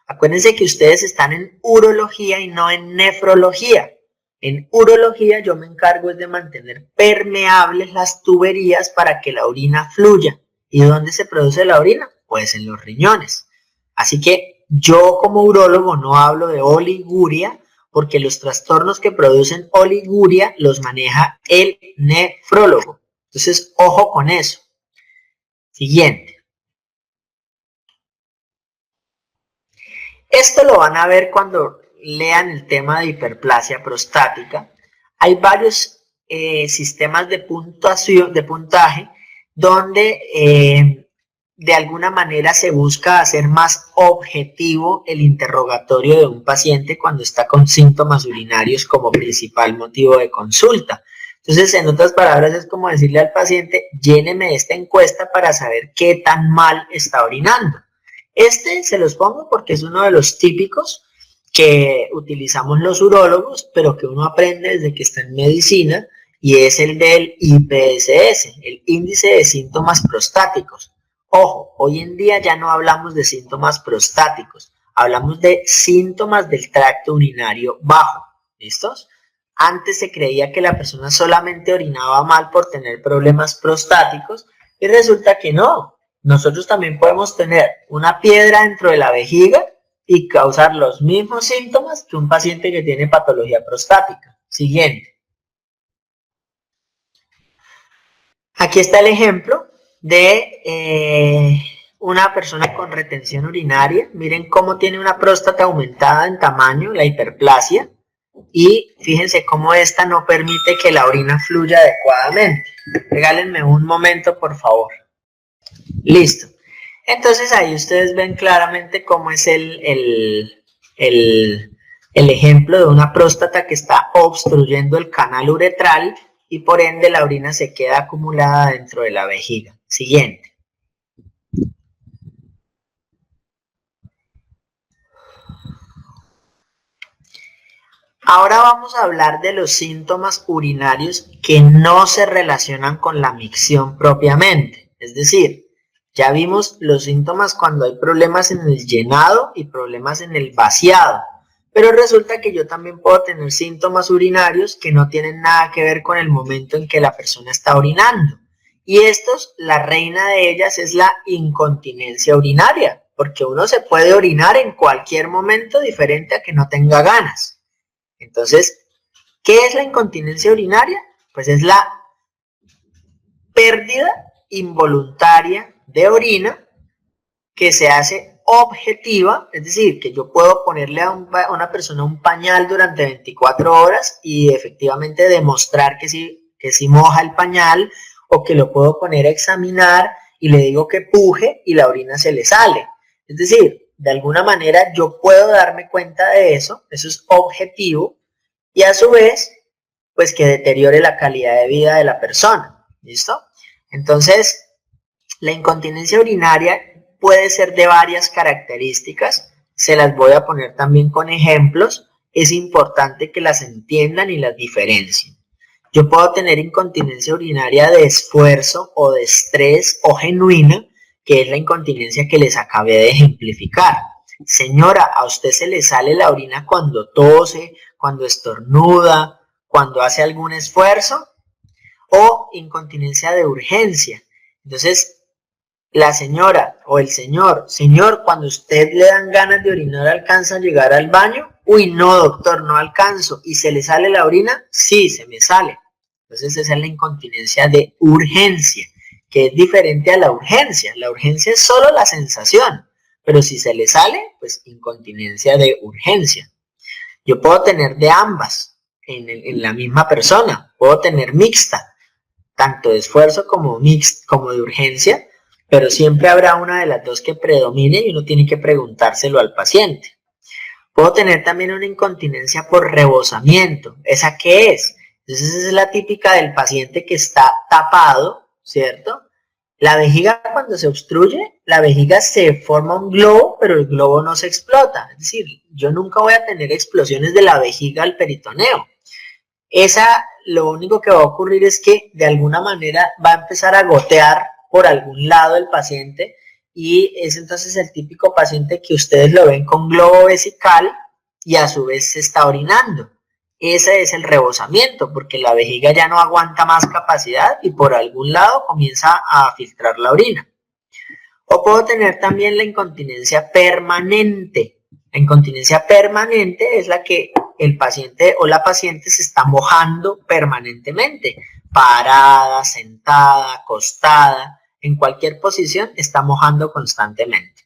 Acuérdense que ustedes están en urología y no en nefrología. En urología yo me encargo de mantener permeables las tuberías para que la orina fluya. ¿Y dónde se produce la orina? Pues en los riñones. Así que yo como urólogo no hablo de oliguria, porque los trastornos que producen oliguria los maneja el nefrólogo. Entonces, ojo con eso. Siguiente. Esto lo van a ver cuando lean el tema de hiperplasia prostática. Hay varios sistemas de puntuación, de puntaje, donde de alguna manera se busca hacer más objetivo el interrogatorio de un paciente cuando está con síntomas urinarios como principal motivo de consulta. Entonces, en otras palabras, es como decirle al paciente, lléneme esta encuesta para saber qué tan mal está orinando. Este se los pongo porque es uno de los típicos que utilizamos los urólogos, pero que uno aprende desde que está en medicina, y es el del IPSS, el índice de síntomas prostáticos. Ojo, hoy en día ya no hablamos de síntomas prostáticos, hablamos de síntomas del tracto urinario bajo. ¿Listos? Antes se creía que la persona solamente orinaba mal por tener problemas prostáticos y resulta que no. Nosotros también podemos tener una piedra dentro de la vejiga y causar los mismos síntomas que un paciente que tiene patología prostática. Siguiente. Aquí está el ejemplo de una persona con retención urinaria. Miren cómo tiene una próstata aumentada en tamaño, la hiperplasia. Y fíjense cómo esta no permite que la orina fluya adecuadamente. Regálenme un momento, por favor. Listo. Entonces ahí ustedes ven claramente cómo es el ejemplo de una próstata que está obstruyendo el canal uretral y por ende la orina se queda acumulada dentro de la vejiga. Siguiente. Ahora vamos a hablar de los síntomas urinarios que no se relacionan con la micción propiamente. Es decir, ya vimos los síntomas cuando hay problemas en el llenado y problemas en el vaciado. Pero resulta que yo también puedo tener síntomas urinarios que no tienen nada que ver con el momento en que la persona está orinando. Y estos, la reina de ellas es la incontinencia urinaria, porque uno se puede orinar en cualquier momento diferente a que no tenga ganas. Entonces, ¿qué es la incontinencia urinaria? Pues es la pérdida involuntaria de orina que se hace objetiva, es decir, que yo puedo ponerle a una persona un pañal durante 24 horas y efectivamente demostrar que sí moja el pañal, o que lo puedo poner a examinar y le digo que puje y la orina se le sale. Es decir, de alguna manera yo puedo darme cuenta de eso es objetivo, y a su vez, pues que deteriore la calidad de vida de la persona. ¿Listo? Entonces, la incontinencia urinaria puede ser de varias características, se las voy a poner también con ejemplos, es importante que las entiendan y las diferencien. Yo puedo tener incontinencia urinaria de esfuerzo o de estrés o genuina, que es la incontinencia que les acabé de ejemplificar. Señora, ¿a usted se le sale la orina cuando tose, cuando estornuda, cuando hace algún esfuerzo? O incontinencia de urgencia, Entonces, la señora o el señor, cuando usted le dan ganas de orinar, ¿alcanza a llegar al baño? Uy, no, doctor, no alcanzo. ¿Y se le sale la orina? Sí, se me sale. Entonces esa es la incontinencia de urgencia, que es diferente a la urgencia. La urgencia es solo la sensación, pero si se le sale, pues incontinencia de urgencia. Yo puedo tener de ambas en la misma persona, puedo tener mixta, tanto de esfuerzo como de urgencia, pero siempre habrá una de las dos que predomine y uno tiene que preguntárselo al paciente. Puedo tener también una incontinencia por rebosamiento. ¿Esa qué es? Entonces esa es la típica del paciente que está tapado, ¿cierto? La vejiga cuando se obstruye, la vejiga se forma un globo, pero el globo no se explota. Es decir, yo nunca voy a tener explosiones de la vejiga al peritoneo. Esa, lo único que va a ocurrir es que de alguna manera va a empezar a gotear por algún lado el paciente y es entonces el típico paciente que ustedes lo ven con globo vesical y a su vez se está orinando. Ese es el rebosamiento, porque la vejiga ya no aguanta más capacidad y por algún lado comienza a filtrar la orina. O puedo tener también la incontinencia permanente. La incontinencia permanente es la que el paciente o la paciente se está mojando permanentemente, parada, sentada, acostada, en cualquier posición está mojando constantemente.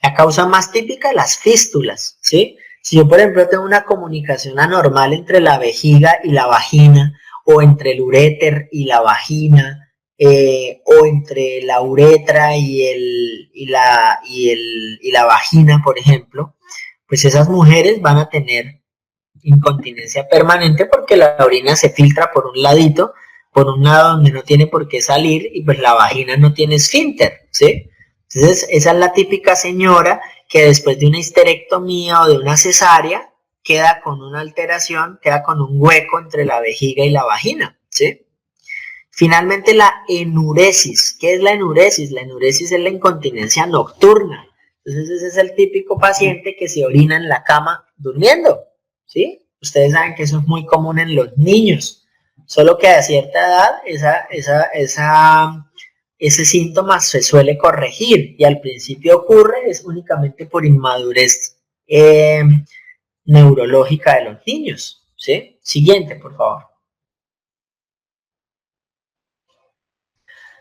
La causa más típica, las fístulas, ¿sí? Si yo, por ejemplo, tengo una comunicación anormal entre la vejiga y la vagina, o entre el uréter y la vagina, o entre la uretra y la vagina, por ejemplo, pues esas mujeres van a tener incontinencia permanente porque la orina se filtra por un ladito, por un lado donde no tiene por qué salir y pues la vagina no tiene esfínter, ¿sí? Entonces esa es la típica señora que después de una histerectomía o de una cesárea queda con una alteración, queda con un hueco entre la vejiga y la vagina, ¿sí? Finalmente la enuresis. ¿Qué es la enuresis? La enuresis es la incontinencia nocturna. Entonces ese es el típico paciente que se orina en la cama durmiendo, ¿sí? Ustedes saben que eso es muy común en los niños, solo que a cierta edad ese síntoma se suele corregir y al principio ocurre es únicamente por inmadurez neurológica de los niños, ¿sí? Siguiente, por favor.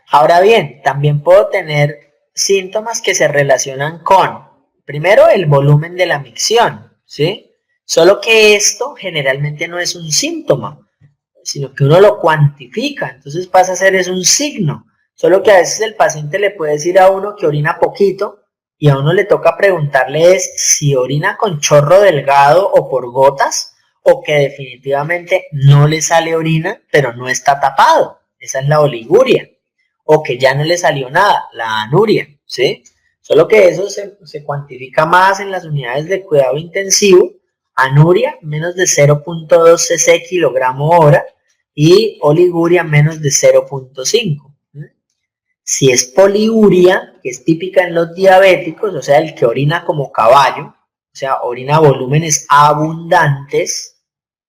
Ahora bien, también puedo tener síntomas que se relacionan con, primero, el volumen de la micción, ¿sí? Solo que esto generalmente no es un síntoma, sino que uno lo cuantifica, entonces pasa a ser es un signo. Solo que a veces el paciente le puede decir a uno que orina poquito y a uno le toca preguntarle es si orina con chorro delgado o por gotas o que definitivamente no le sale orina pero no está tapado. Esa es la oliguria. O que ya no le salió nada, la anuria, ¿sí? Solo que eso se cuantifica más en las unidades de cuidado intensivo. Anuria, menos de 0.2 cc kilogramo hora y oliguria, menos de 0.5. Si es poliuria, que es típica en los diabéticos, o sea, el que orina como caballo, o sea, orina a volúmenes abundantes,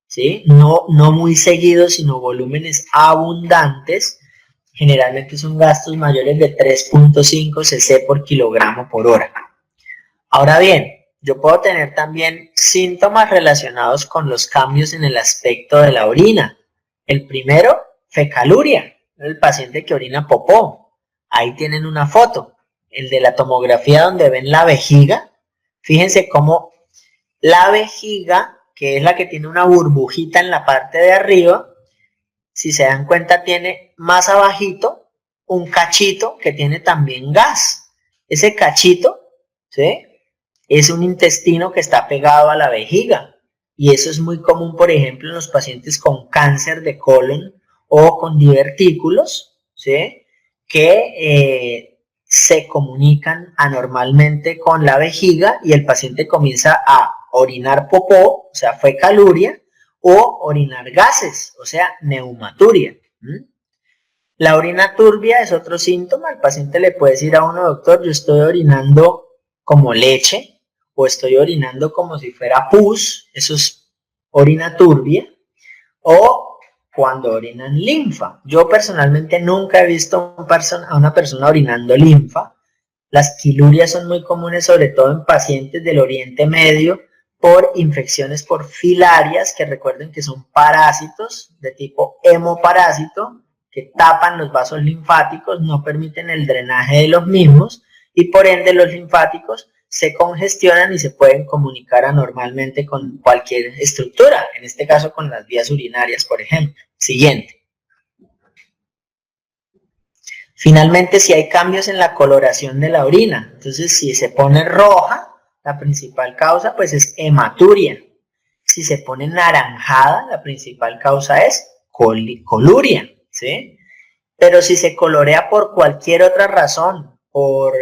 ¿sí? No muy seguidos, sino volúmenes abundantes, generalmente son gastos mayores de 3.5 cc por kilogramo por hora. Ahora bien, yo puedo tener también síntomas relacionados con los cambios en el aspecto de la orina. El primero, fecaluria, el paciente que orina popó. Ahí tienen una foto, el de la tomografía donde ven la vejiga. Fíjense cómo la vejiga, que es la que tiene una burbujita en la parte de arriba, si se dan cuenta tiene más abajito un cachito que tiene también gas. Ese cachito, ¿sí?, es un intestino que está pegado a la vejiga y eso es muy común, por ejemplo, en los pacientes con cáncer de colon o con divertículos, ¿sí?, que se comunican anormalmente con la vejiga y el paciente comienza a orinar popó, o sea, fecaluria, o orinar gases, o sea, neumaturia. La orina turbia es otro síntoma. El paciente le puede decir a uno, doctor, yo estoy orinando como leche o estoy orinando como si fuera pus, eso es orina turbia. O cuando orinan linfa. Yo personalmente nunca he visto a una persona orinando linfa. Las quilurias son muy comunes, sobre todo en pacientes del Oriente Medio, por infecciones por filarias, que recuerden que son parásitos de tipo hemoparásito, que tapan los vasos linfáticos, no permiten el drenaje de los mismos, y por ende los linfáticos se congestionan y se pueden comunicar anormalmente con cualquier estructura, en este caso con las vías urinarias, por ejemplo. Siguiente. Finalmente, si hay cambios en la coloración de la orina, entonces si se pone roja, la principal causa pues es hematuria. Si se pone naranjada, la principal causa es coluria, ¿sí? Pero si se colorea por cualquier otra razón, por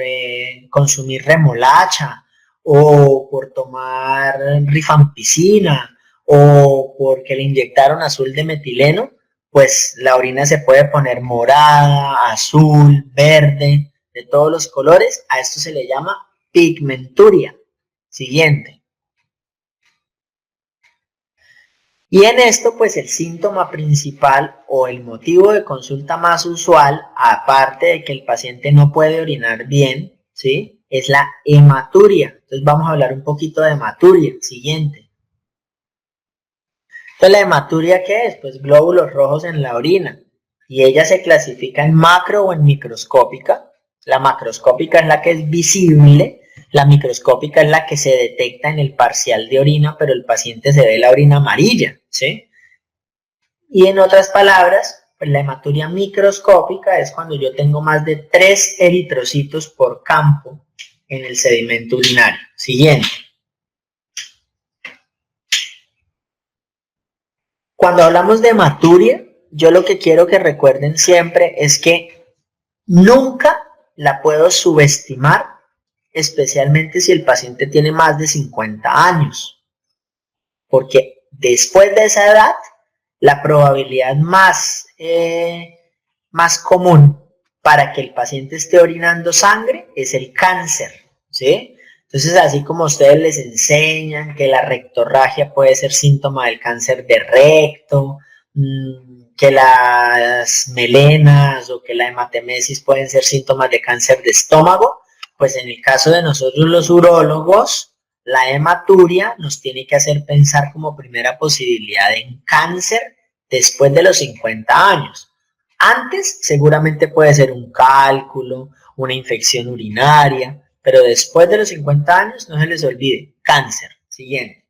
consumir remolacha, o por tomar rifampicina, o porque le inyectaron azul de metileno, pues la orina se puede poner morada, azul, verde, de todos los colores. A esto se le llama pigmenturia. Siguiente. Y en esto, pues el síntoma principal o el motivo de consulta más usual, aparte de que el paciente no puede orinar bien, ¿sí?, es la hematuria. Entonces vamos a hablar un poquito de hematuria. Siguiente. Entonces, ¿la hematuria qué es? Pues glóbulos rojos en la orina. Y ella se clasifica en macro o en microscópica. La macroscópica es la que es visible. La microscópica es la que se detecta en el parcial de orina, pero el paciente se ve la orina amarilla, ¿sí? Y en otras palabras, pues la hematuria microscópica es cuando yo tengo más de 3 eritrocitos por campo en el sedimento urinario. Siguiente. Cuando hablamos de hematuria, yo lo que quiero que recuerden siempre es que nunca la puedo subestimar, especialmente si el paciente tiene más de 50 años. Porque después de esa edad, la probabilidad más común para que el paciente esté orinando sangre es el cáncer, ¿sí? Entonces, así como ustedes les enseñan que la rectorragia puede ser síntoma del cáncer de recto, que las melenas o que la hematemesis pueden ser síntomas de cáncer de estómago, pues en el caso de nosotros los urólogos, la hematuria nos tiene que hacer pensar como primera posibilidad en cáncer después de los 50 años. Antes seguramente puede ser un cálculo, una infección urinaria, pero después de los 50 años no se les olvide, cáncer. Siguiente.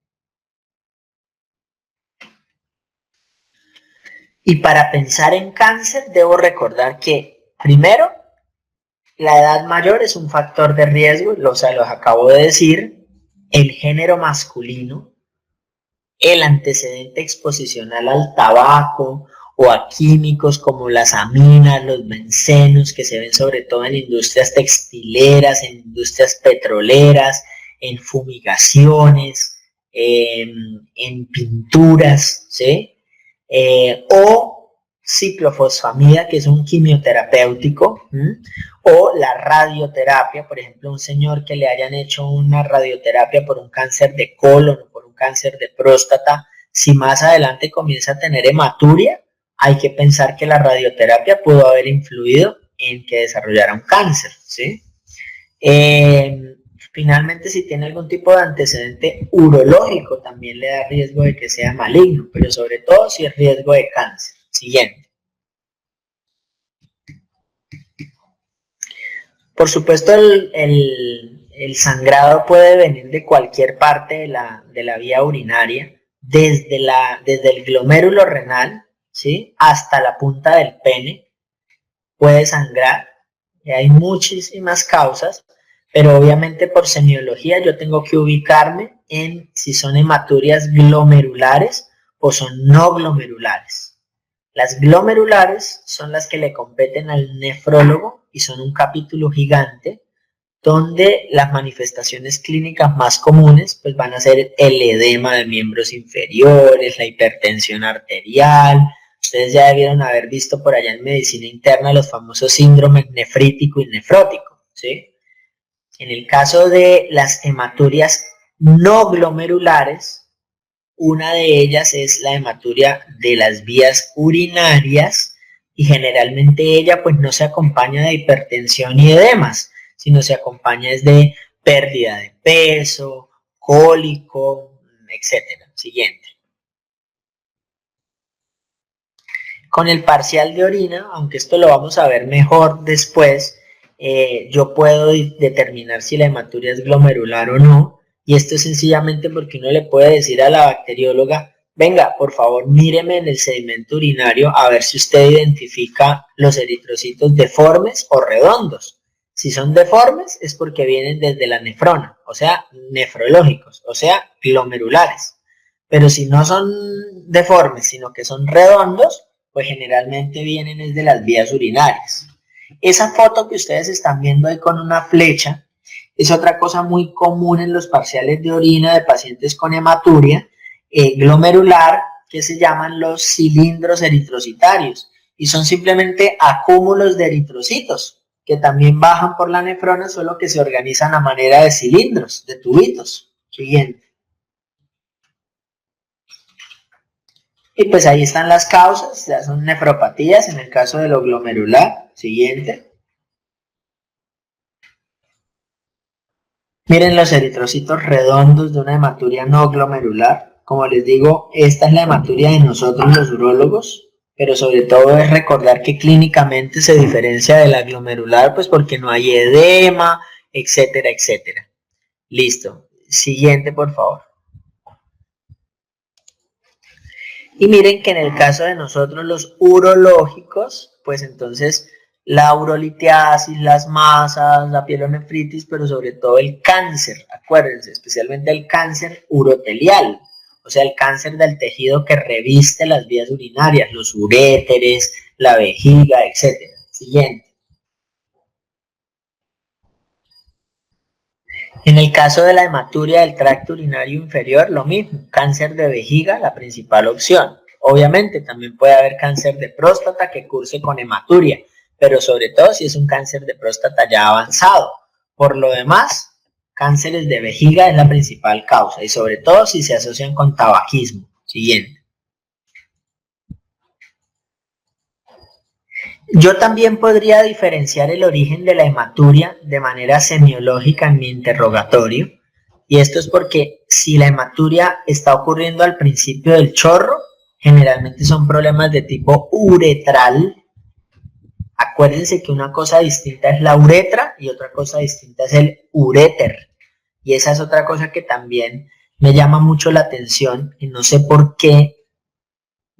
Y para pensar en cáncer debo recordar que primero, la edad mayor es un factor de riesgo, los acabo de decir, el género masculino, el antecedente exposicional al tabaco o a químicos como las aminas, los bencenos, que se ven sobre todo en industrias textileras, en industrias petroleras, en fumigaciones, en pinturas, ¿sí? O ciclofosfamida, que es un quimioterapéutico, o la radioterapia, por ejemplo, un señor que le hayan hecho una radioterapia por un cáncer de colon o por un cáncer de próstata, si más adelante comienza a tener hematuria, hay que pensar que la radioterapia pudo haber influido en que desarrollara un cáncer, ¿sí? Finalmente, si tiene algún tipo de antecedente urológico, también le da riesgo de que sea maligno, pero sobre todo si es riesgo de cáncer. Siguiente. Por supuesto, el sangrado puede venir de cualquier parte de la vía urinaria, desde el glomérulo renal, ¿sí?, hasta la punta del pene puede sangrar. Y hay muchísimas causas, pero obviamente por semiología yo tengo que ubicarme en si son hematurias glomerulares o son no glomerulares. Las glomerulares son las que le competen al nefrólogo y son un capítulo gigante donde las manifestaciones clínicas más comunes pues van a ser el edema de miembros inferiores, la hipertensión arterial. Ustedes ya debieron haber visto por allá en medicina interna los famosos síndromes nefrítico y nefrótico, ¿sí? En el caso de las hematurias no glomerulares, Una de ellas es la hematuria de las vías urinarias y generalmente ella pues no se acompaña de hipertensión y edemas, sino se acompaña es de pérdida de peso, cólico, etcétera. Siguiente. Con el parcial de orina, aunque esto lo vamos a ver mejor después, yo puedo determinar si la hematuria es glomerular o no, y esto es sencillamente porque uno le puede decir a la bacterióloga, venga, por favor, míreme en el sedimento urinario a ver si usted identifica los eritrocitos deformes o redondos. Si son deformes es porque vienen desde la nefrona, o sea, nefrológicos, o sea, glomerulares. Pero si no son deformes, sino que son redondos, pues generalmente vienen desde las vías urinarias. Esa foto que ustedes están viendo ahí con una flecha es otra cosa muy común en los parciales de orina de pacientes con hematuria glomerular, que se llaman los cilindros eritrocitarios y son simplemente acúmulos de eritrocitos que también bajan por la nefrona, solo que se organizan a manera de cilindros, de tubitos. Siguiente. Y pues ahí están las causas, ya son nefropatías en el caso de lo glomerular. Siguiente. Miren los eritrocitos redondos de una hematuria no glomerular. Como les digo, esta es la hematuria de nosotros los urólogos, pero sobre todo es recordar que clínicamente se diferencia de la glomerular, pues porque no hay edema, etcétera, etcétera. Listo. Siguiente, por favor. Y miren que en el caso de nosotros los urológicos, pues entonces la urolitiasis, las masas, la pielonefritis, pero sobre todo el cáncer, acuérdense, especialmente el cáncer urotelial, o sea, el cáncer del tejido que reviste las vías urinarias, los uréteres, la vejiga, etc. Siguiente. En el caso de la hematuria del tracto urinario inferior, lo mismo, cáncer de vejiga, la principal opción. Obviamente también puede haber cáncer de próstata que curse con hematuria, pero sobre todo si es un cáncer de próstata ya avanzado. Por lo demás, cánceres de vejiga es la principal causa y sobre todo si se asocian con tabaquismo. Siguiente. Yo también podría diferenciar el origen de la hematuria de manera semiológica en mi interrogatorio, y esto es porque si la hematuria está ocurriendo al principio del chorro, generalmente son problemas de tipo uretral. Acuérdense que una cosa distinta es la uretra y otra cosa distinta es el uréter, y esa es otra cosa que también me llama mucho la atención y no sé por qué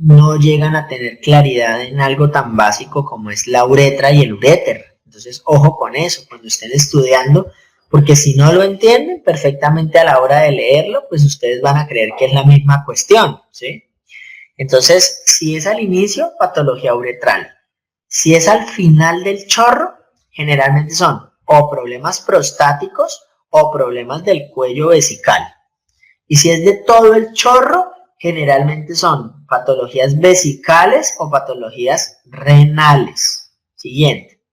no llegan a tener claridad en algo tan básico como es la uretra y el uréter. Entonces, ojo con eso cuando estén estudiando, porque si no lo entienden perfectamente a la hora de leerlo, pues ustedes van a creer que es la misma cuestión, ¿sí? Entonces, si es al inicio, patología uretral. Si es al final del chorro, generalmente son o problemas prostáticos o problemas del cuello vesical. Y si es de todo el chorro, generalmente son patologías vesicales o patologías renales. Siguiente.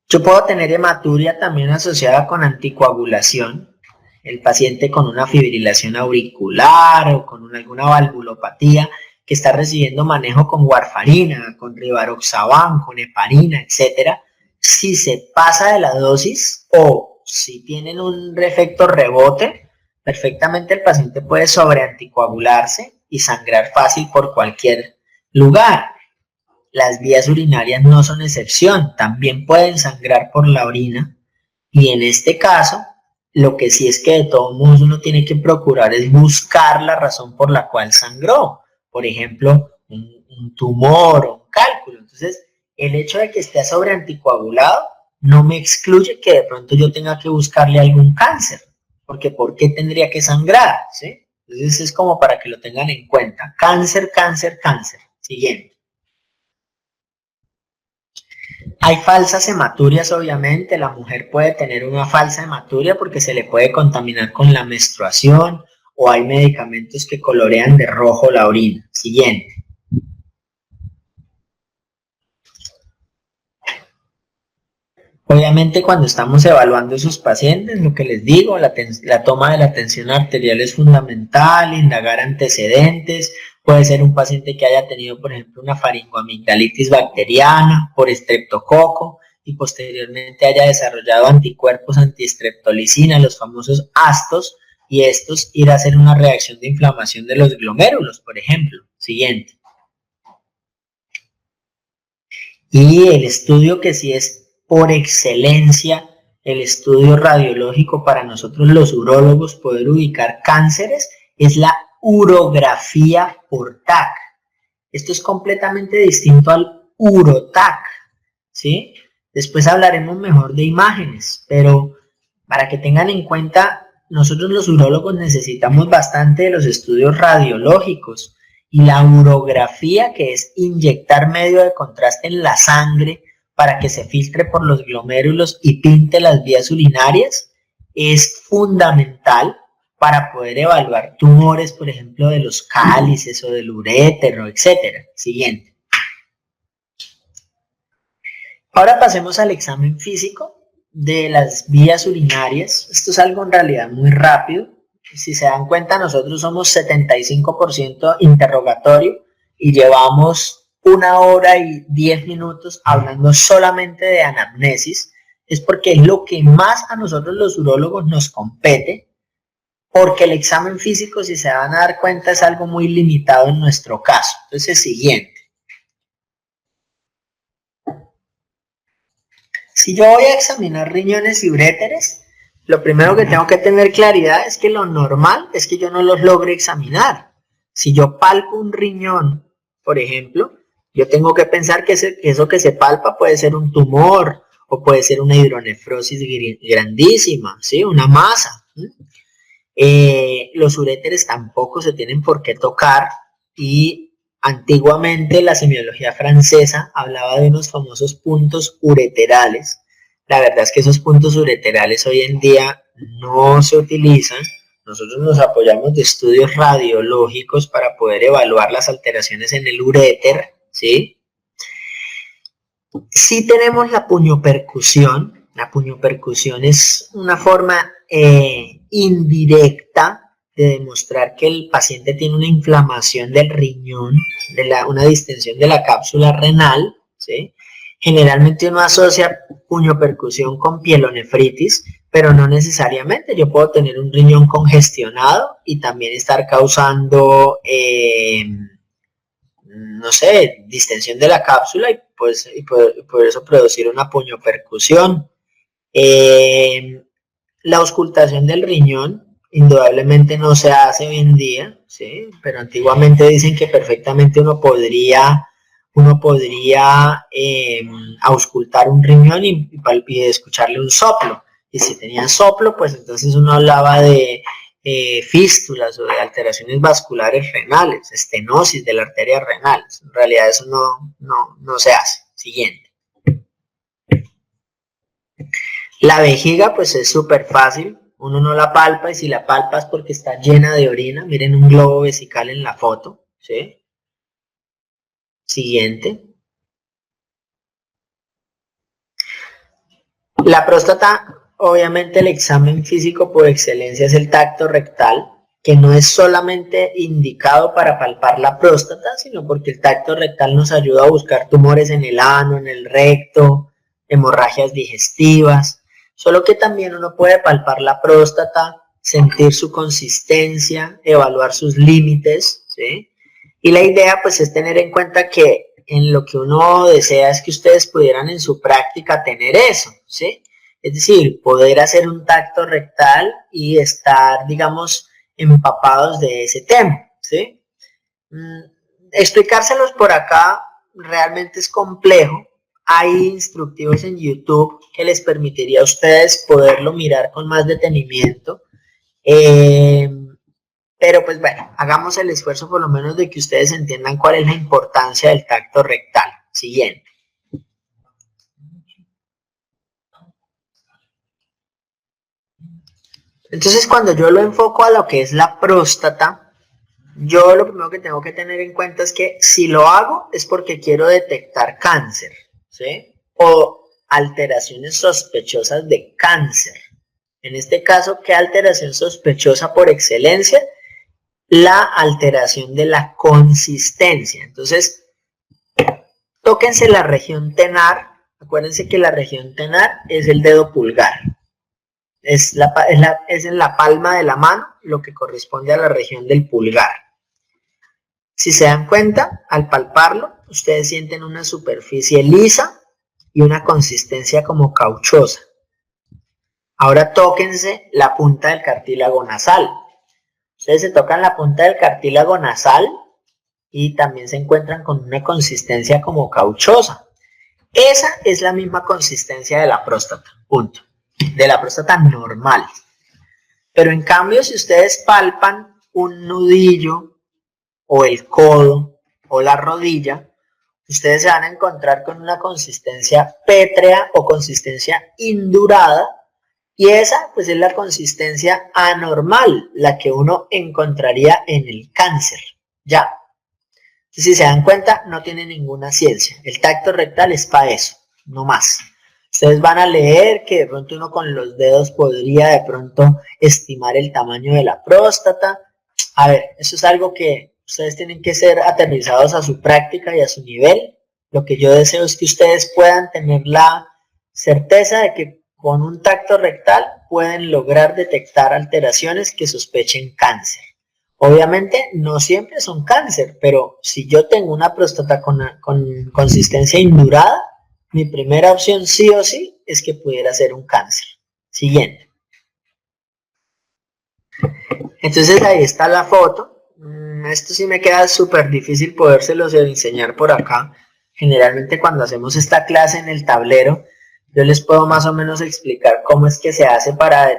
Yo puedo tener hematuria también asociada con anticoagulación. El paciente con una fibrilación auricular o con alguna valvulopatía que está recibiendo manejo con warfarina, con rivaroxaban, con heparina, etc. Si se pasa de la dosis o si tienen un efecto rebote, perfectamente el paciente puede sobreanticoagularse y sangrar fácil por cualquier lugar. Las vías urinarias no son excepción, también pueden sangrar por la orina y en este caso, lo que sí es que de todos modos uno tiene que procurar es buscar la razón por la cual sangró. Por ejemplo, un tumor o un cálculo. Entonces, el hecho de que esté sobreanticoagulado no me excluye que de pronto yo tenga que buscarle algún cáncer. Porque ¿por qué tendría que sangrar? ¿Sí? Entonces es como para que lo tengan en cuenta. Cáncer, cáncer, cáncer. Siguiente. Hay falsas hematurias, obviamente. La mujer puede tener una falsa hematuria porque se le puede contaminar con la menstruación o hay medicamentos que colorean de rojo la orina. Siguiente. Obviamente cuando estamos evaluando a esos pacientes, lo que les digo, la toma de la tensión arterial es fundamental, indagar antecedentes, puede ser un paciente que haya tenido, por ejemplo, una faringoamigdalitis bacteriana por estreptococo y posteriormente haya desarrollado anticuerpos antiestreptolicina, los famosos ASTOS, y estos ir a hacer una reacción de inflamación de los glomérulos, por ejemplo. Siguiente. Y el estudio que sí es por excelencia el estudio radiológico para nosotros los urólogos poder ubicar cánceres es la urografía por TAC. Esto es completamente distinto al uroTAC, ¿sí? Después hablaremos mejor de imágenes, pero para que tengan en cuenta, nosotros los urólogos necesitamos bastante de los estudios radiológicos y la urografía, que es inyectar medio de contraste en la sangre para que se filtre por los glomérulos y pinte las vías urinarias, es fundamental para poder evaluar tumores, por ejemplo, de los cálices o del urétero, etc. Siguiente. Ahora pasemos al examen físico de las vías urinarias. Esto es algo en realidad muy rápido. Si se dan cuenta, nosotros somos 75% interrogatorio y llevamos 1 hora y 10 minutos hablando solamente de anamnesis. Es porque es lo que más a nosotros los urólogos nos compete, porque el examen físico, si se van a dar cuenta, es algo muy limitado en nuestro caso. Entonces, siguiente. Si yo voy a examinar riñones y uréteres, lo primero que tengo que tener claridad es que lo normal es que yo no los logre examinar. Si yo palpo un riñón, por ejemplo, yo tengo que pensar que eso que se palpa puede ser un tumor o puede ser una hidronefrosis grandísima, ¿sí? Una masa. Los uréteres tampoco se tienen por qué tocar y antiguamente la semiología francesa hablaba de unos famosos puntos ureterales. La verdad es que esos puntos ureterales hoy en día no se utilizan. Nosotros nos apoyamos de estudios radiológicos para poder evaluar las alteraciones en el uréter, ¿sí? Sí tenemos la puñopercusión. La puñopercusión es una forma indirecta de demostrar que el paciente tiene una inflamación del riñón, una distensión de la cápsula renal, ¿sí? Generalmente uno asocia puñopercusión con pielonefritis, pero no necesariamente. Yo puedo tener un riñón congestionado y también estar causando, no sé, distensión de la cápsula y pues por eso producir una puñopercusión. La auscultación del riñón indudablemente no se hace hoy en día, ¿sí? Pero antiguamente dicen que perfectamente uno podría auscultar un riñón y escucharle un soplo. Y si tenía soplo, pues entonces uno hablaba de fístulas o de alteraciones vasculares renales, estenosis de la arteria renal. En realidad eso no se hace. Siguiente. La vejiga pues es súper fácil, uno no la palpa y si la palpa es porque está llena de orina. Miren un globo vesical en la foto, ¿sí? Siguiente. La próstata, obviamente el examen físico por excelencia es el tacto rectal, que no es solamente indicado para palpar la próstata, sino porque el tacto rectal nos ayuda a buscar tumores en el ano, en el recto, hemorragias digestivas. Solo que también uno puede palpar la próstata, sentir su consistencia, evaluar sus límites, ¿sí? Y la idea pues es tener en cuenta que en lo que uno desea es que ustedes pudieran en su práctica tener eso, ¿sí? Es decir, poder hacer un tacto rectal y estar, digamos, empapados de ese tema, ¿sí? Explicárselos por acá realmente es complejo. Hay instructivos en YouTube que les permitiría a ustedes poderlo mirar con más detenimiento. Pero pues bueno, hagamos el esfuerzo por lo menos de que ustedes entiendan cuál es la importancia del tacto rectal. Siguiente. Entonces cuando yo lo enfoco a lo que es la próstata, yo lo primero que tengo que tener en cuenta es que si lo hago es porque quiero detectar cáncer, ¿sí? O alteraciones sospechosas de cáncer. En este caso, ¿qué alteración sospechosa por excelencia? La alteración de la consistencia. Entonces, tóquense la región tenar. Acuérdense que la región tenar es el dedo pulgar. Es en la palma de la mano lo que corresponde a la región del pulgar. Si se dan cuenta, al palparlo, ustedes sienten una superficie lisa y una consistencia como cauchosa. Ahora tóquense la punta del cartílago nasal. Ustedes se tocan la punta del cartílago nasal y también se encuentran con una consistencia como cauchosa. Esa es la misma consistencia de la próstata, punto. De la próstata normal. Pero en cambio, si ustedes palpan un nudillo o el codo o la rodilla, ustedes se van a encontrar con una consistencia pétrea o consistencia indurada, y esa pues es la consistencia anormal, la que uno encontraría en el cáncer. Ya. Si se dan cuenta, no tiene ninguna ciencia. El tacto rectal es para eso, no más. Ustedes van a leer que de pronto uno con los dedos podría de pronto estimar el tamaño de la próstata. A ver, eso es algo que ustedes tienen que ser aterrizados a su práctica y a su nivel. Lo que yo deseo es que ustedes puedan tener la certeza de que con un tacto rectal pueden lograr detectar alteraciones que sospechen cáncer. Obviamente no siempre son cáncer, pero si yo tengo una próstata con consistencia indurada, mi primera opción sí o sí es que pudiera ser un cáncer. Siguiente. Entonces ahí está la foto. Esto sí me queda súper difícil podérselos enseñar por acá. Generalmente cuando hacemos esta clase en el tablero, yo les puedo más o menos explicar cómo es que se hace para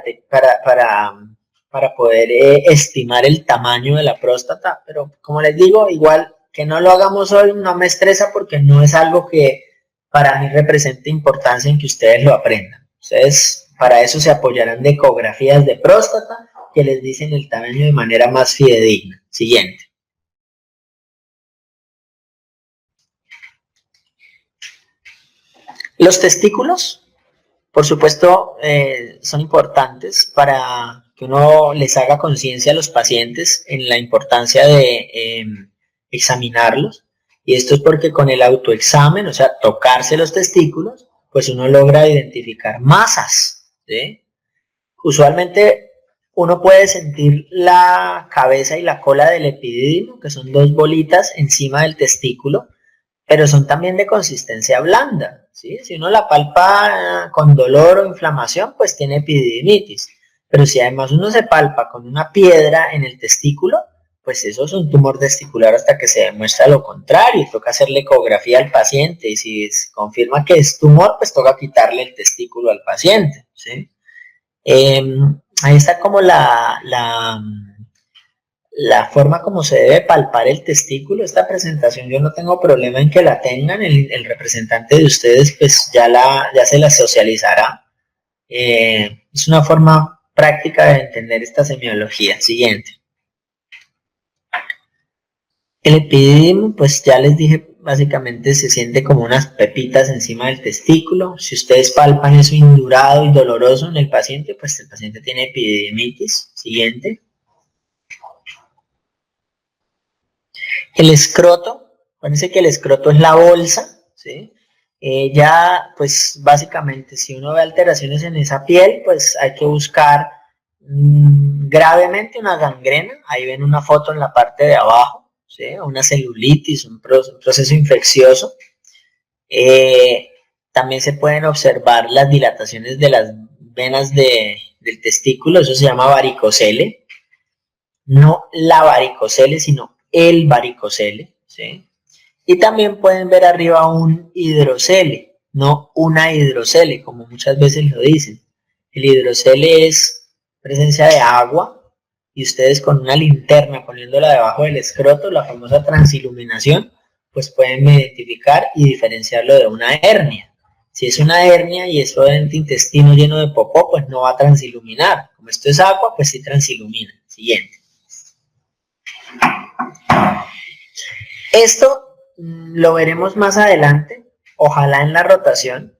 poder estimar el tamaño de la próstata, pero como les digo, igual que no lo hagamos hoy no me estresa porque no es algo que para mí represente importancia en que ustedes lo aprendan. Ustedes para eso se apoyarán de ecografías de próstata que les dicen el tamaño de manera más fidedigna. Siguiente. Los testículos, por supuesto, son importantes para que uno les haga conciencia a los pacientes en la importancia de examinarlos. Y esto es porque con el autoexamen, o sea, tocarse los testículos, pues uno logra identificar masas, ¿sí? Usualmente uno puede sentir la cabeza y la cola del epidídimo, que son dos bolitas encima del testículo, pero son también de consistencia blanda, ¿sí? Si uno la palpa con dolor o inflamación, pues tiene epididymitis. Pero si además uno se palpa con una piedra en el testículo, pues eso es un tumor testicular hasta que se demuestra lo contrario. Toca hacerle ecografía al paciente y si se confirma que es tumor, pues toca quitarle el testículo al paciente, ¿sí? Ahí está como la forma como se debe palpar el testículo. Esta presentación yo no tengo problema en que la tengan, el representante de ustedes pues ya se la socializará. Es una forma práctica de entender esta semiología. Siguiente. El epidídimo, pues ya les dije, básicamente se siente como unas pepitas encima del testículo. Si ustedes palpan eso indurado y doloroso en el paciente, pues el paciente tiene epididimitis. Siguiente. El escroto, acuérdense que el escroto es la bolsa, ¿sí? Ya, pues básicamente, si uno ve alteraciones en esa piel, pues hay que buscar gravemente una gangrena. Ahí ven una foto en la parte de abajo, ¿sí? Una celulitis, un proceso infeccioso. También se pueden observar las dilataciones de las venas del testículo, eso se llama varicocele. No la varicocele, sino el varicocele, ¿sí? Y también pueden ver arriba un hidrocele, no una hidrocele, como muchas veces lo dicen. El hidrocele es presencia de agua y ustedes con una linterna poniéndola debajo del escroto, la famosa transiluminación, pues pueden identificar y diferenciarlo de una hernia. Si es una hernia y es un intestino lleno de popó, pues no va a transiluminar. Como esto es agua, pues sí transilumina. Siguiente. Esto lo veremos más adelante, ojalá en la rotación,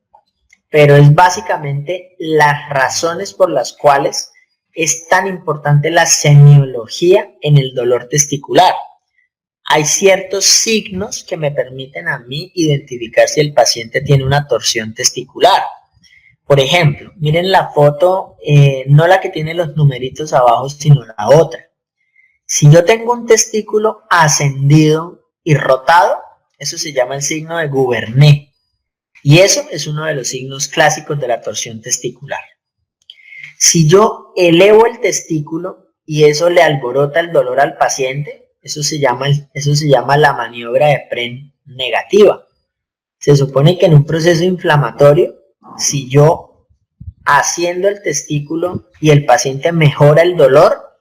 pero es básicamente las razones por las cuales es tan importante la semiología en el dolor testicular. Hay ciertos signos que me permiten a mí identificar si el paciente tiene una torsión testicular. Por ejemplo, miren la foto, no la que tiene los numeritos abajo, sino la otra. Si yo tengo un testículo ascendido y rotado, eso se llama el signo de Gubernet. Y eso es uno de los signos clásicos de la torsión testicular. Si yo elevo el testículo y eso le alborota el dolor al paciente, eso se llama la maniobra de Pren negativa. Se supone que en un proceso inflamatorio, si yo haciendo el testículo y el paciente mejora el dolor,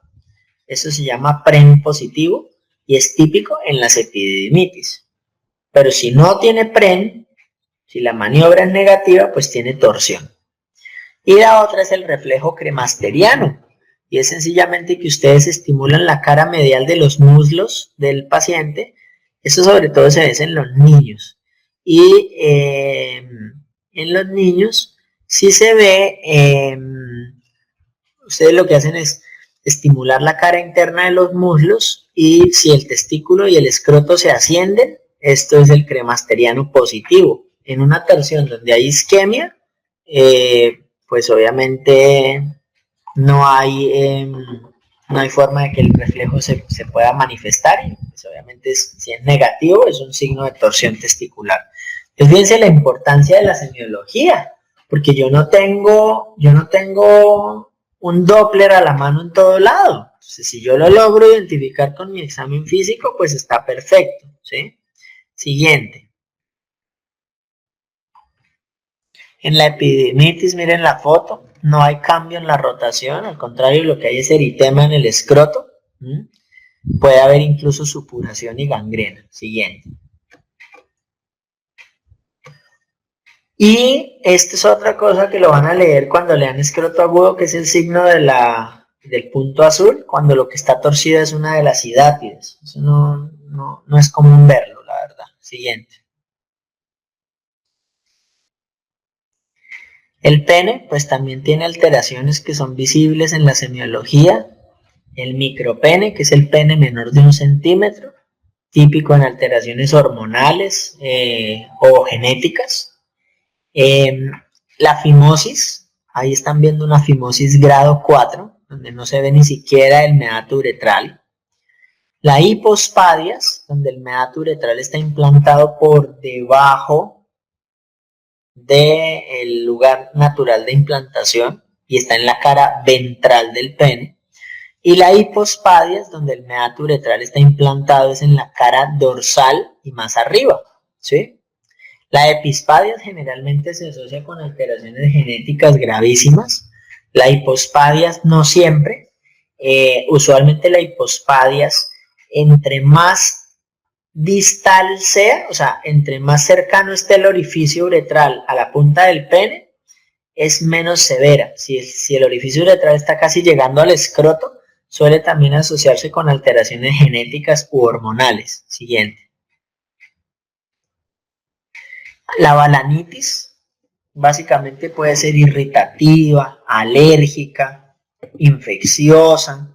eso se llama Pren positivo y es típico en las epididimitis. Pero si no tiene Pren, si la maniobra es negativa, pues tiene torsión. Y la otra es el reflejo cremasteriano. Y es sencillamente que ustedes estimulan la cara medial de los muslos del paciente. Eso sobre todo se ve en los niños. Y en los niños sí se ve, ustedes lo que hacen es estimular la cara interna de los muslos y si el testículo y el escroto se ascienden, esto es el cremasteriano positivo. En una torsión donde hay isquemia, pues obviamente no hay forma de que el reflejo se pueda manifestar y pues obviamente si es negativo es un signo de torsión testicular. Entonces fíjense la importancia de la semiología, porque yo no tengo un Doppler a la mano en todo lado. Entonces, si yo lo logro identificar con mi examen físico, pues está perfecto, ¿sí? Siguiente. En la epididimitis, miren la foto, no hay cambio en la rotación, al contrario, lo que hay es eritema en el escroto. Puede haber incluso supuración y gangrena. Siguiente. Y esta es otra cosa que lo van a leer cuando lean escroto agudo, que es el signo del punto azul, cuando lo que está torcido es una de las hidátides. Eso no es común verlo, la verdad. Siguiente. El pene, pues también tiene alteraciones que son visibles en la semiología. El micropene, que es el pene menor de 1 centímetro, típico en alteraciones hormonales o genéticas. La fimosis, ahí están viendo una fimosis grado 4, donde no se ve ni siquiera el meato uretral. La hipospadias, donde el meato uretral está implantado por debajo del lugar natural de implantación y está en la cara ventral del pene. Y la hipospadias, donde el meato uretral está implantado, es en la cara dorsal y más arriba, ¿sí? La epispadias generalmente se asocia con alteraciones genéticas gravísimas. La hipospadias no siempre. Usualmente la hipospadias, entre más distal sea, o sea, entre más cercano esté el orificio uretral a la punta del pene, es menos severa. Si el orificio uretral está casi llegando al escroto, suele también asociarse con alteraciones genéticas u hormonales. Siguiente. La balanitis básicamente puede ser irritativa, alérgica, infecciosa.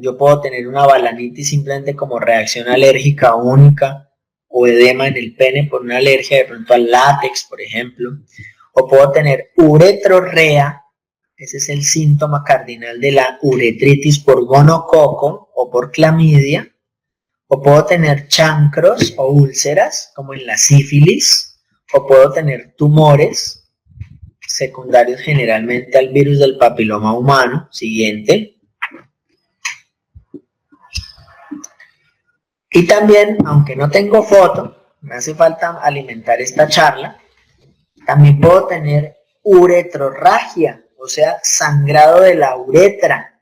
Yo puedo tener una balanitis simplemente como reacción alérgica única o edema en el pene por una alergia de pronto al látex, por ejemplo. O puedo tener uretrorrea, ese es el síntoma cardinal de la uretritis por gonococo o por clamidia. O puedo tener chancros o úlceras, como en la sífilis. O puedo tener tumores secundarios generalmente al virus del papiloma humano. Siguiente. Y también, aunque no tengo foto, me hace falta alimentar esta charla, también puedo tener uretrorragia, o sea, sangrado de la uretra.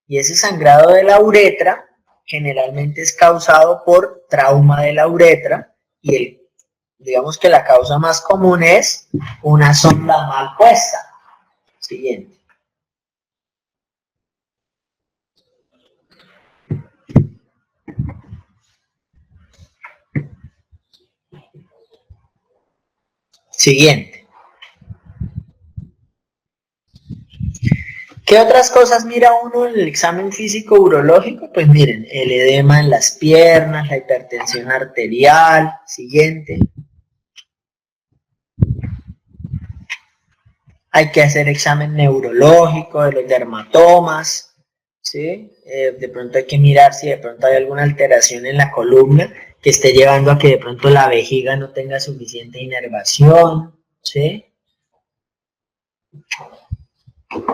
Y ese sangrado de la uretra generalmente es causado por trauma de la uretra y digamos que la causa más común es una sonda mal puesta. Siguiente. Siguiente. ¿Qué otras cosas mira uno en el examen físico urológico? Pues miren, el edema en las piernas, la hipertensión arterial. Siguiente. Hay que hacer examen neurológico de los dermatomas, ¿sí? De pronto hay que mirar si de pronto hay alguna alteración en la columna que esté llevando a que de pronto la vejiga no tenga suficiente inervación, ¿sí?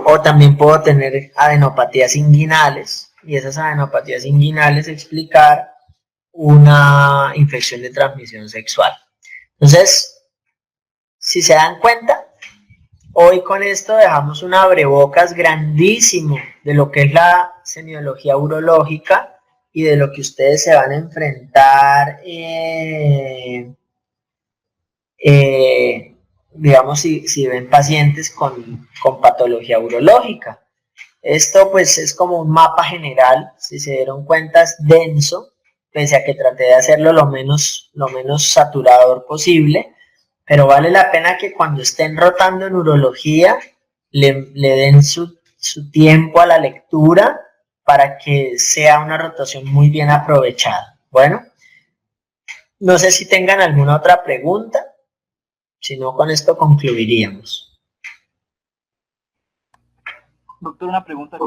O también puedo tener adenopatías inguinales, y esas adenopatías inguinales explicar una infección de transmisión sexual. Entonces, si se dan cuenta, hoy con esto dejamos un abrebocas grandísimo de lo que es la semiología urológica y de lo que ustedes se van a enfrentar, digamos, si ven pacientes con patología urológica. Esto pues es como un mapa general, si se dieron cuenta es denso, pese a que traté de hacerlo lo menos saturador posible, pero vale la pena que cuando estén rotando en urología le den su tiempo a la lectura para que sea una rotación muy bien aprovechada. Bueno, no sé si tengan alguna otra pregunta, si no con esto concluiríamos. Doctor, una pregunta.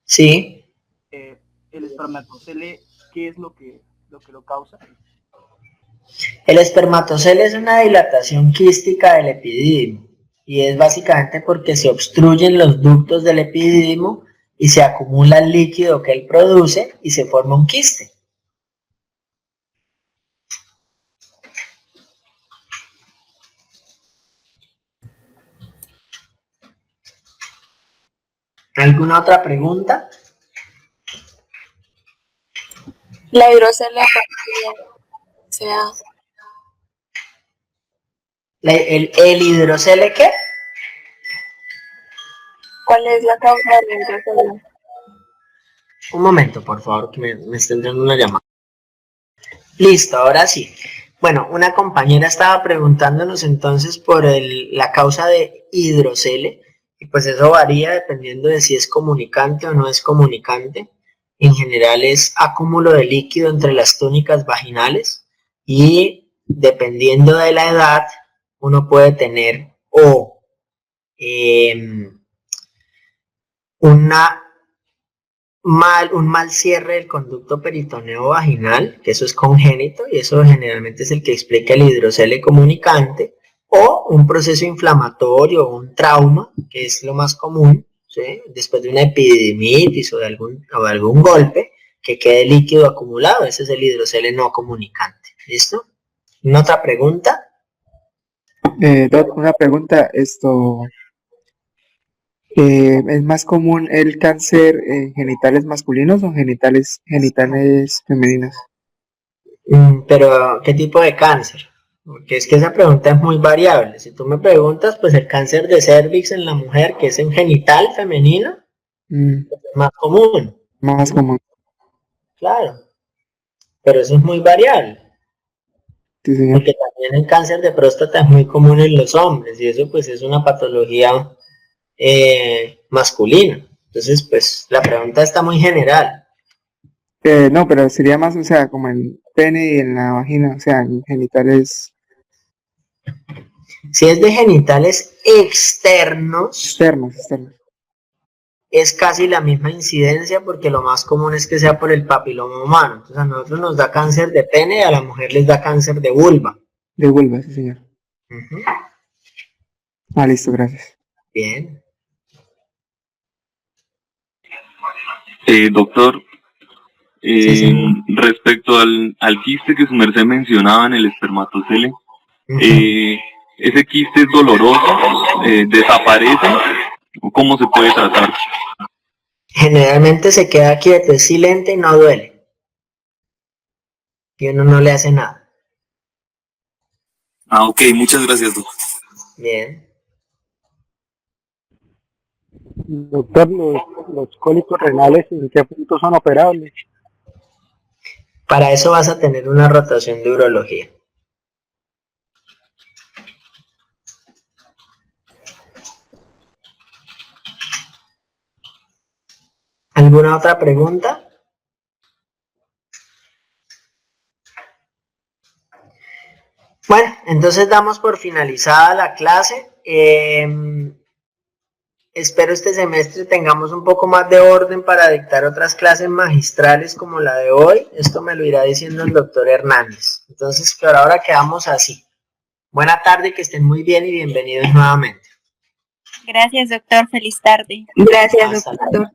Sí. ¿El espermatocele qué es lo que lo causa? El espermatocele es una dilatación quística del epidídimo y es básicamente porque se obstruyen los ductos del epidídimo y se acumula el líquido que él produce y se forma un quiste. ¿Alguna otra pregunta? La hidrocele, o sea, ¿El hidrocele qué? ¿cuál es la causa de la hidrocele? Un momento, por favor, que me está entrando una llamada. Listo, ahora sí. Bueno, una compañera estaba preguntándonos entonces por la causa de hidrocele, y pues eso varía dependiendo de si es comunicante o no es comunicante. En general es acúmulo de líquido entre las túnicas vaginales y dependiendo de la edad, uno puede tener o un mal cierre del conducto peritoneo vaginal, que eso es congénito y eso generalmente es el que explica el hidrocele comunicante, o un proceso inflamatorio o un trauma, que es lo más común, ¿sí? Después de una epididimitis o de algún golpe, que quede líquido acumulado, ese es el hidrocele no comunicante. ¿Listo? ¿Una otra pregunta? Doc, una pregunta, ¿es más común el cáncer en genitales masculinos o en genitales femeninos? Pero, ¿qué tipo de cáncer? Porque es que esa pregunta es muy variable. Si tú me preguntas, pues el cáncer de cervix en la mujer, que es en genital femenino, es más común, Más común, claro. Pero eso es muy variable. sí, señor. Porque también el cáncer de próstata es muy común en los hombres y eso pues es una patología masculina. Entonces, pues la pregunta está muy general. No, pero sería más, o sea, como en pene y en la vagina, o sea, en genitales Si es de genitales externos, externos. es casi la misma incidencia porque lo más común es que sea por el papiloma humano. Entonces a nosotros nos da cáncer de pene y a la mujer les da cáncer de vulva. De vulva, sí, señor. Uh-huh. Ah, listo, gracias. Bien. Doctor, Sí. respecto al quiste que su merced mencionaba en el espermatocele, ¿ese quiste es doloroso? ¿Desaparece? ¿O cómo se puede tratar? Generalmente se queda quieto, es silente y no duele. Y uno no le hace nada. Ah, ok, muchas gracias, doctor. Bien. Doctor, los cólicos renales, ¿en qué punto son operables? Para eso vas a tener una rotación de urología. ¿Alguna otra pregunta? Bueno, entonces damos por finalizada la clase. Espero este semestre tengamos un poco más de orden para dictar otras clases magistrales como la de hoy. Esto me lo irá diciendo el doctor Hernández. Entonces, por ahora quedamos así. Buena tarde, que estén muy bien y bienvenidos nuevamente. Gracias, doctor. Feliz tarde. Gracias, Hasta doctor.